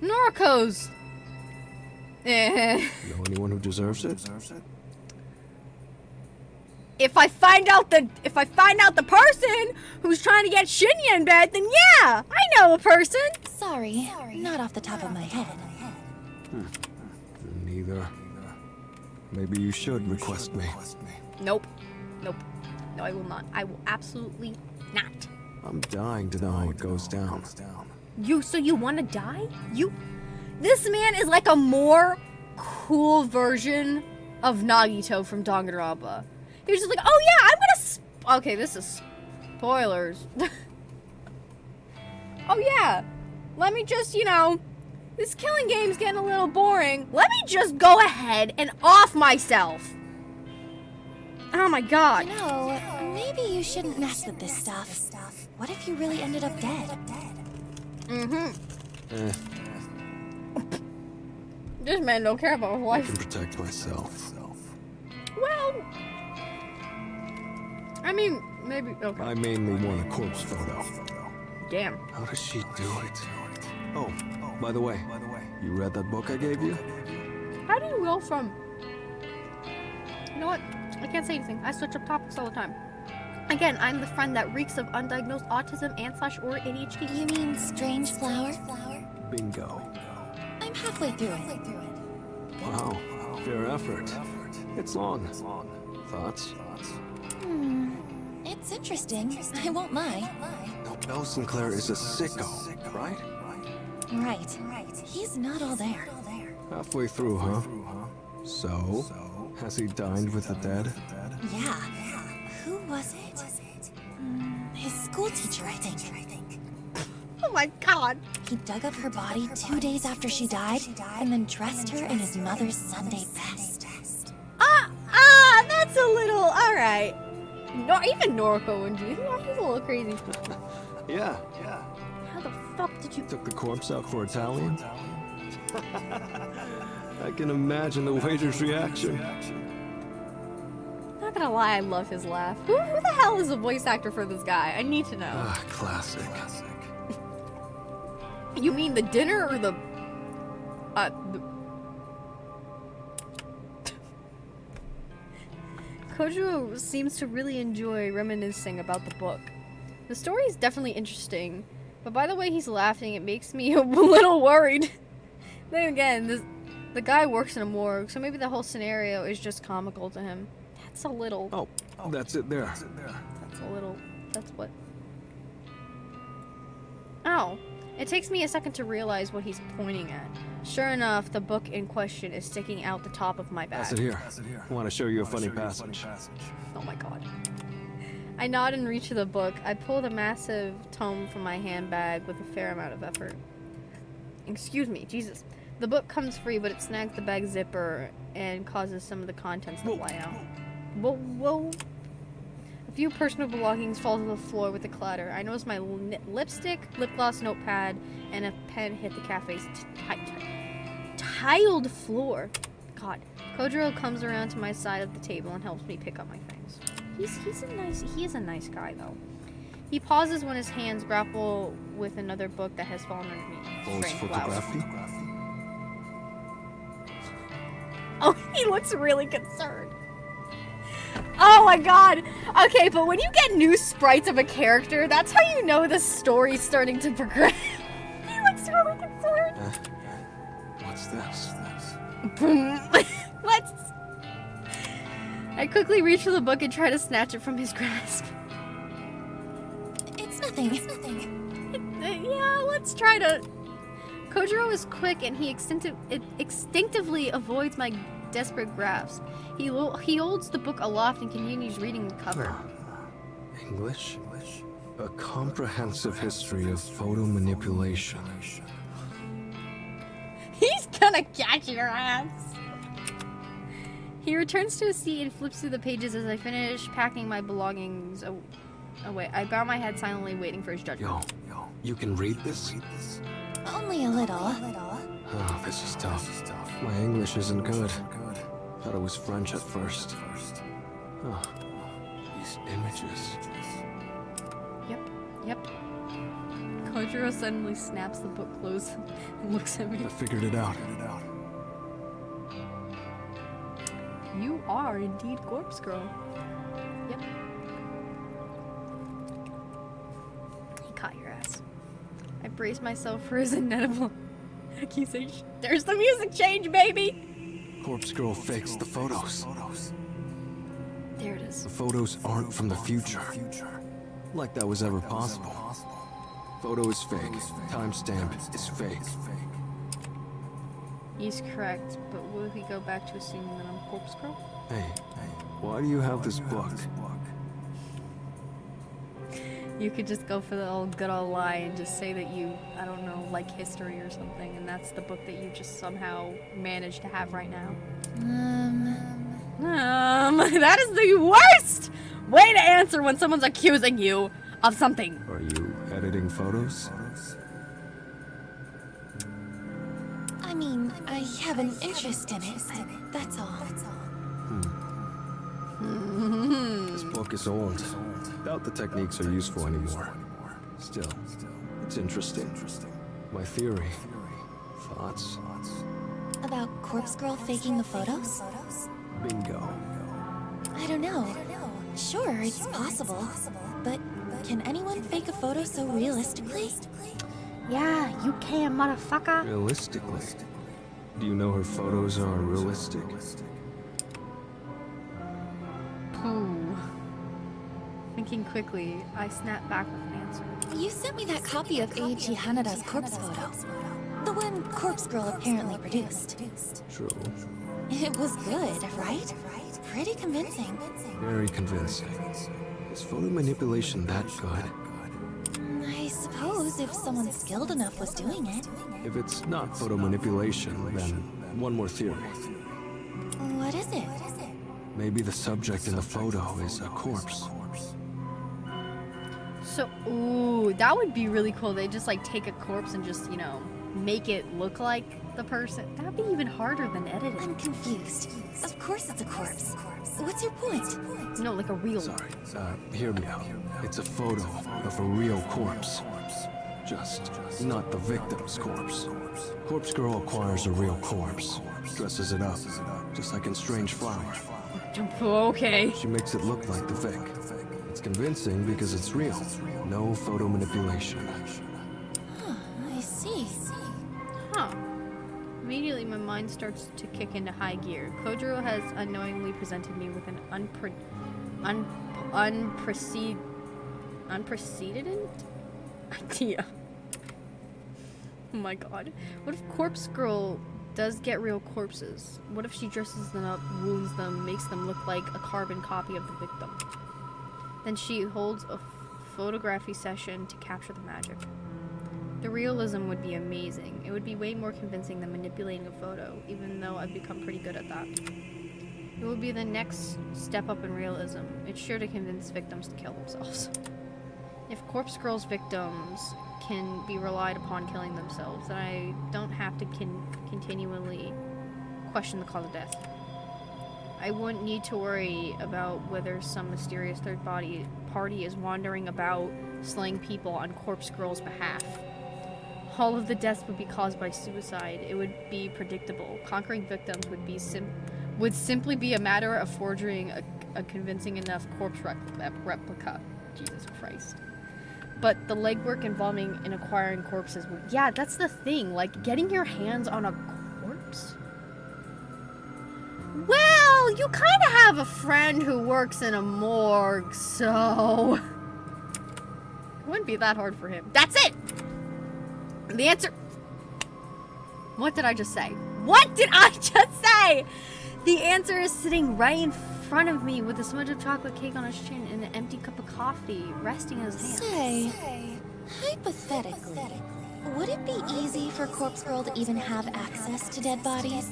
Noriko's. Know anyone who deserves it? If I find out the person who's trying to get Shinya in bed, then yeah, I know a person. Sorry, not off the top of my head. Neither. Maybe you should request me. Nope. No, I will not. I will absolutely not. I'm dying to know how it goes down. So you want to die? This man is like a more cool version of Nagito from Danganronpa. He was just like, oh yeah, I'm gonna okay, this is spoilers. Oh yeah, let me just, this killing game's getting a little boring. Let me just go ahead and off myself. Oh my god. Maybe you shouldn't mess with this stuff. What if you really ended up dead? This man don't care about his I life. can protect myself. Well, I mean, maybe, okay. I mainly want a corpse photo. Damn. How does she do it? Oh, by the way, you read that book I gave you? How do you go from... You know what? I can't say anything. I switch up topics all the time. Again, I'm the friend that reeks of undiagnosed autism and/or ADHD. You mean strange flower? Bingo. I'm halfway through it. Wow, fair effort. It's long. Thoughts? It's interesting. I won't lie. No, Belle Sinclair is a sicko, right? Right. He's not all there. Halfway through, huh? So, has he dined with the dead? Yeah. Who was it? His school teacher, I think. Oh my god. He dug up her body 2 days after she died, and then dressed her in his mother's Sunday best. That's a little, alright. No, even Noriko wouldn't do. Yeah, he's a little crazy. Yeah. How the fuck did you... Took the corpse out for Italian? I can imagine the waiter's reaction. Not gonna lie, I love his laugh. Who the hell is the voice actor for this guy? I need to know. Ah, classic. You mean the dinner or the... Kojiro seems to really enjoy reminiscing about the book. The story is definitely interesting, but by the way he's laughing, it makes me a little worried. Then again, the guy works in a morgue, so maybe the whole scenario is just comical to him. That's a little... Oh, that's it there. That's a little... That's what... Oh. It takes me a second to realize what he's pointing at. Sure enough, the book in question is sticking out the top of my bag. Pass it here. I want to show you a funny passage. Oh my god. I nod and reach for the book. I pull the massive tome from my handbag with a fair amount of effort. Excuse me, Jesus. The book comes free, but it snags the bag zipper and causes some of the contents to fly out. Whoa. A few personal belongings fall to the floor with a clatter. I notice my lipstick, lip gloss, notepad, and a pen hit the cafe's tiled floor. God. Kojiro comes around to my side of the table and helps me pick up my things. He is a nice guy though. He pauses when his hands grapple with another book that has fallen underneath. Strange photography? Oh, he looks really concerned. Oh my god. Okay, but when you get new sprites of a character, that's how you know the story's starting to progress. He looks really concerned. What's this? Let's... I quickly reach for the book and try to snatch it from his grasp. It's nothing. Yeah, let's try to... Kojiro is quick and he instinctively avoids my desperate grasp. He holds the book aloft and continues reading the cover. English? A comprehensive history of photo manipulation. He's gonna catch your ass! He returns to his seat and flips through the pages as I finish packing my belongings away. I bow my head silently, waiting for his judgment. Yo, you can read this? Only a little. Oh, this is tough. My English isn't good. Thought it was French at first. Oh, these images. Yep. Kojiro suddenly snaps the book closed and looks at me. I figured it out. You are indeed Corpse Girl. Yep. He caught your ass. I brace myself for his inedible accusation. There's the music change, baby! Corpse Girl fakes the photos. There it is. The photos aren't from the future. Like that was ever possible. Photo is fake. Timestamp is fake. He's correct, but will he go back to assuming that I'm Corpse Girl? Hey, why do you have this book? You could just go for the good old lie and just say that you, I don't know, like history or something, and that's the book that you just somehow managed to have right now. That is the worst way to answer when someone's accusing you of something. Are you editing photos? I mean, I have an interest in it, but that's all. This book is old. Doubt the techniques are useful anymore. Still, it's interesting. My theory. Thoughts? About Corpse Girl faking the photos? Bingo. I don't know. Sure, it's possible. But can anyone fake a photo so realistically? Yeah, you can, motherfucker. Realistically? Do you know her photos are realistic? Pooh. Thinking quickly, I snap back with an answer. You sent me that copy of Eiji Hanada's corpse photo. The one Corpse Girl apparently produced. True. It was good, right? Pretty convincing. Very convincing. Is photo manipulation that good? I suppose if someone skilled enough was doing it. If it's not photo manipulation, then one more theory. What is it? Maybe the subject in the photo is a corpse. So, ooh, that would be really cool. They just like take a corpse and just, you know, make it look like the person. That'd be even harder than editing. I'm confused. Of course it's a corpse. What's your point? No, like a real. Sorry, hear me out. It's a photo of a real corpse. Just not the victim's corpse. Corpse Girl acquires a real corpse, dresses it up, just like in Strange Flower. Okay. She makes it look like the Vic. It's convincing because it's real. No photo manipulation. Huh, I see. Huh. Immediately, my mind starts to kick into high gear. Kojiro has unknowingly presented me with an unprecedented idea. Oh my god. What if Corpse Girl does get real corpses? What if she dresses them up, wounds them, makes them look like a carbon copy of the victim? Then she holds a photography session to capture the magic. The realism would be amazing. It would be way more convincing than manipulating a photo, even though I've become pretty good at that. It will be the next step up in realism. It's sure to convince victims to kill themselves. If Corpse Girl's victims can be relied upon killing themselves, then I don't have to continually question the cause of death. I wouldn't need to worry about whether some mysterious third party is wandering about slaying people on Corpse Girl's behalf. All of the deaths would be caused by suicide. It would be predictable. Conquering victims would simply be a matter of forging a convincing enough corpse replica. Jesus Christ. But the legwork involving in acquiring corpses would... Yeah, that's the thing. Like, getting your hands on a corpse? Well, you kind of have a friend who works in a morgue, so... It wouldn't be that hard for him. That's it! The answer... What did I just say? What did I just say? The answer is sitting right in front of me with a smudge of chocolate cake on his chin and an empty cup of coffee resting in his hand. Say, hypothetically, would it be easy for Corpse Girl to even have access to dead bodies?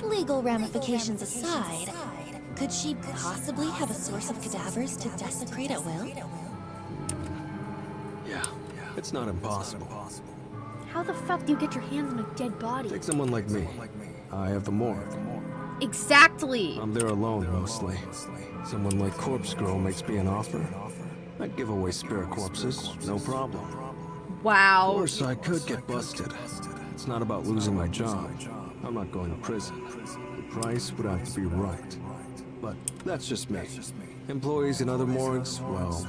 Legal ramifications aside, could she possibly have a source of cadavers to desecrate at will? Yeah, it's not impossible. How the fuck do you get your hands on a dead body? Take someone like me. I have the morgue. Exactly! I'm there alone, mostly. Someone like Corpse Girl makes me an offer. I'd give away spare corpses, no problem. Wow. Of course, I could get busted. It's not about losing my job. I'm not going to prison. The price would have to be right. But that's just me. Employees in other morgues, well,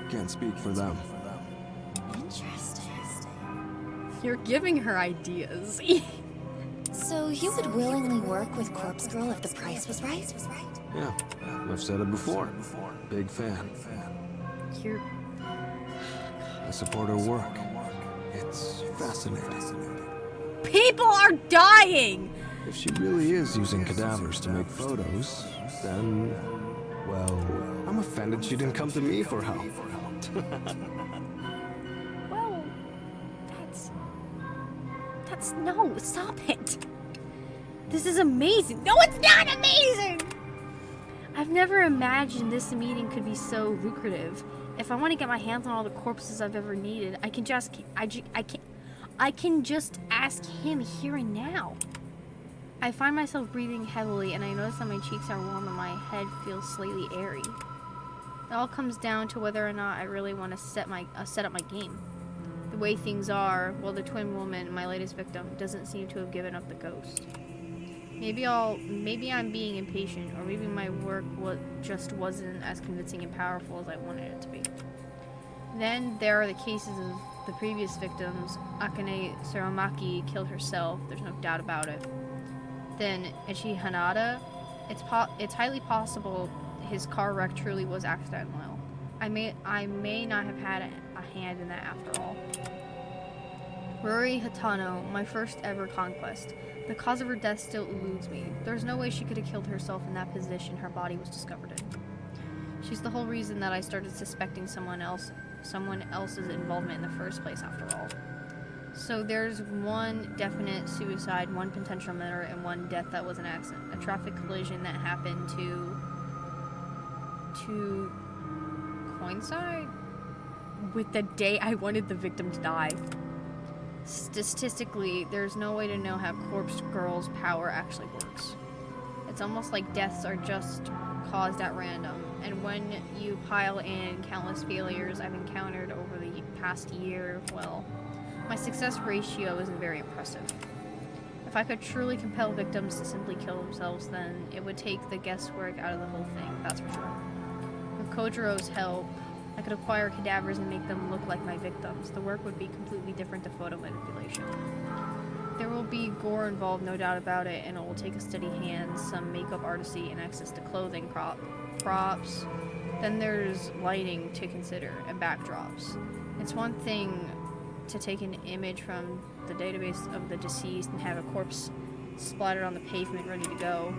can't speak for them. Interesting. You're giving her ideas. So you would willingly work with Corpse Girl if the price was right? Yeah, I've said it before. Big fan. You're... I support her work. It's fascinating. People are dying! If she really is using cadavers to make photos, then, well, I'm offended she didn't come to me for help. Well, no, stop it. This is amazing. No, it's not amazing! I've never imagined this meeting could be so lucrative. If I want to get my hands on all the corpses I've ever needed, I can just ask him here and now. I find myself breathing heavily, and I notice that my cheeks are warm and my head feels slightly airy. It all comes down to whether or not I really want to set up my game. The way things are, well, the twin woman, my latest victim, doesn't seem to have given up the ghost. Maybe I'm being impatient, or maybe my work just wasn't as convincing and powerful as I wanted it to be. Then there are the cases of the previous victims. Akane Saramaki killed herself, there's no doubt about it. Then Ichi Hanada, it's highly possible his car wreck truly was accidental. I may not have had a hand in that after all. Ruri Hatano, my first ever conquest. The cause of her death still eludes me. There's no way she could have killed herself in that position her body was discovered in. She's the whole reason that I started suspecting someone else's involvement in the first place, after all. So there's one definite suicide, one potential murder, and one death that was an accident. A traffic collision that happened to coincide with the day I wanted the victim to die. Statistically, there's no way to know how Corpse Girl's power actually works. It's almost like deaths are just caused at random, and when you pile in countless failures I've encountered over the past year, well, my success ratio isn't very impressive. If I could truly compel victims to simply kill themselves, then it would take the guesswork out of the whole thing, that's for sure. With Kojiro's help, I could acquire cadavers and make them look like my victims. The work would be completely different to photo manipulation. There will be gore involved, no doubt about it, and it will take a steady hand, some makeup artistry, and access to clothing, props. Then there's lighting to consider, and backdrops. It's one thing to take an image from the database of the deceased and have a corpse splattered on the pavement ready to go.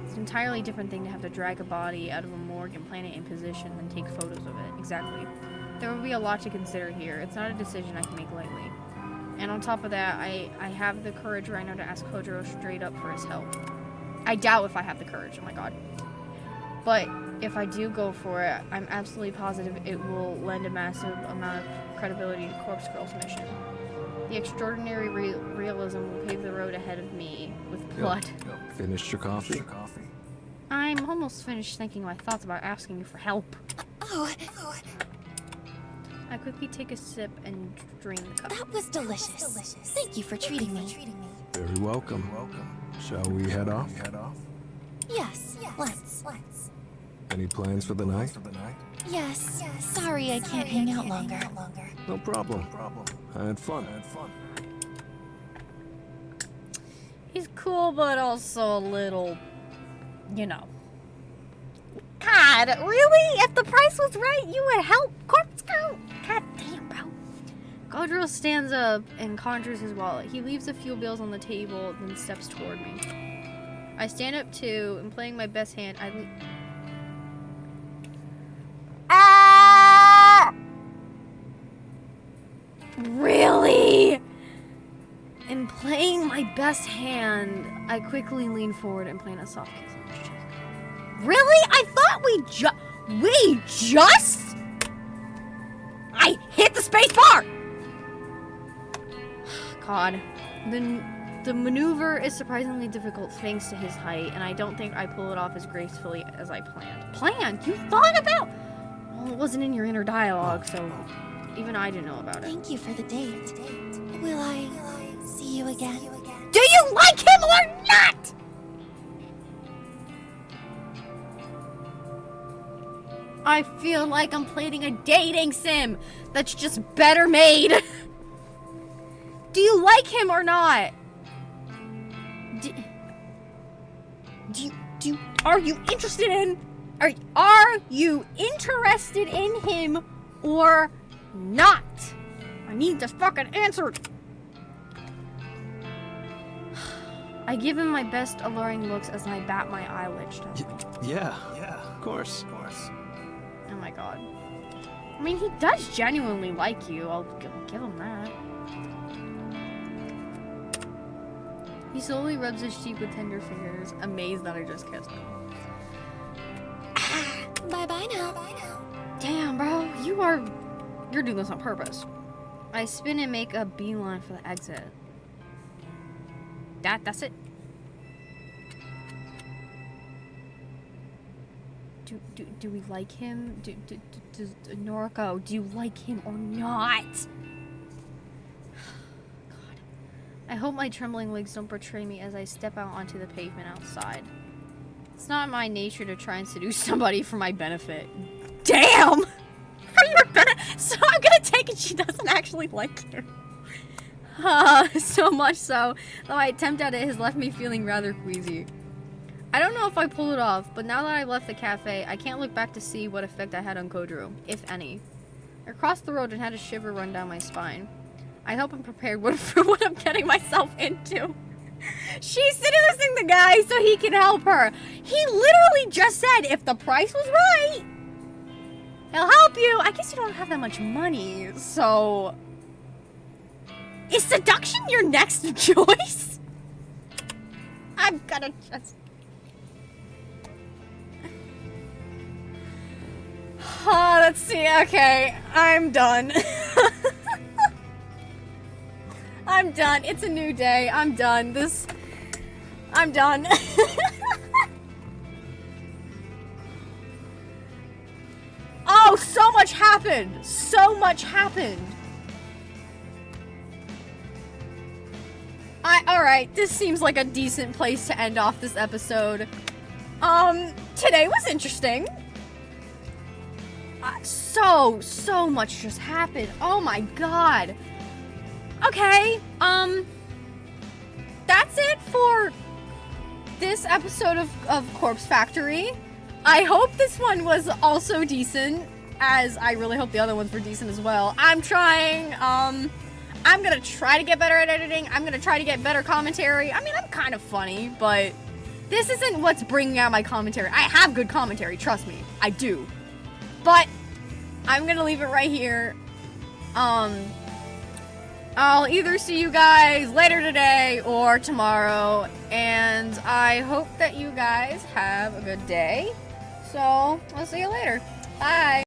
It's an entirely different thing to have to drag a body out of a morgue and plant it in position and take photos of it. Exactly. There will be a lot to consider here. It's not a decision I can make lightly. And on top of that, I have the courage right now to ask Kojiro straight up for his help. I doubt if I have the courage, oh my god. But if I do go for it, I'm absolutely positive it will lend a massive amount of credibility to Corpse Girl's mission. The extraordinary realism will pave the road ahead of me with blood. Finished your coffee? I'm almost finished thinking my thoughts about asking you for help. Oh, I quickly take a sip and drain the cup. that was delicious. Thank you for treating me. Very welcome. Shall we head off? Yes, let's. Any plans for the night? Yes, sorry I can't hang out longer. No problem. I had fun. He's cool, but also a little, you know. God, really? If the price was right, you would help Corpse Girl? God damn, bro. Kojiro stands up and conjures his wallet. He leaves a few bills on the table, then steps toward me. I stand up too, and playing my best hand, Really? In playing my best hand, I quickly lean forward and plant a soft kiss on his cheek. Really? I thought we just? I hit the space bar! God. The maneuver is surprisingly difficult thanks to his height, and I don't think I pull it off as gracefully as I planned. Planned? You thought about? Well, it wasn't in your inner dialogue, so even I didn't know about it. Thank you for the date. Will I see you again? Do you like him or not? I feel like I'm playing a dating sim that's just better made. Do you like him or not? Are you interested in? Are you interested in him or not? I need this fucking answered. I give him my best alluring looks as I bat my eyelids down. Yeah, of course. Oh my god. I mean, he does genuinely like you. I'll give him that. He slowly rubs his cheek with tender fingers, amazed that I just kissed him. Bye-bye now. Damn, bro. You're doing this on purpose. I spin and make a beeline for the exit. That's it. Do we like him? Does Noriko, do you like him or not? God. I hope my trembling legs don't betray me as I step out onto the pavement outside. It's not my nature to try and seduce somebody for my benefit. Damn! For your benefit? So I'm gonna take it she doesn't actually like you. So much so, though my attempt at it has left me feeling rather queasy. I don't know if I pulled it off, but now that I left the cafe, I can't look back to see what effect I had on Kojiro, if any. I crossed the road and had a shiver run down my spine. I hope I'm prepared for what I'm getting myself into. She's seducing the guy so he can help her. He literally just said if the price was right, he'll help you. I guess you don't have that much money, so... Is seduction your next choice? I'm gonna just... Oh, let's see. Okay, I'm done. I'm done. It's a new day. I'm done. I'm done. Oh, so much happened. So much happened. Alright, this seems like a decent place to end off this episode. Today was interesting. So much just happened. Oh my god. Okay, that's it for this episode of Corpse Factory. I hope this one was also decent, as I really hope the other ones were decent as well. I'm trying, I'm gonna try to get better at editing. I'm gonna try to get better commentary. I mean, I'm kind of funny, but this isn't what's bringing out my commentary. I have good commentary, trust me. I do. But I'm gonna leave it right here. I'll either see you guys later today or tomorrow, and I hope that you guys have a good day. So, I'll see you later. Bye!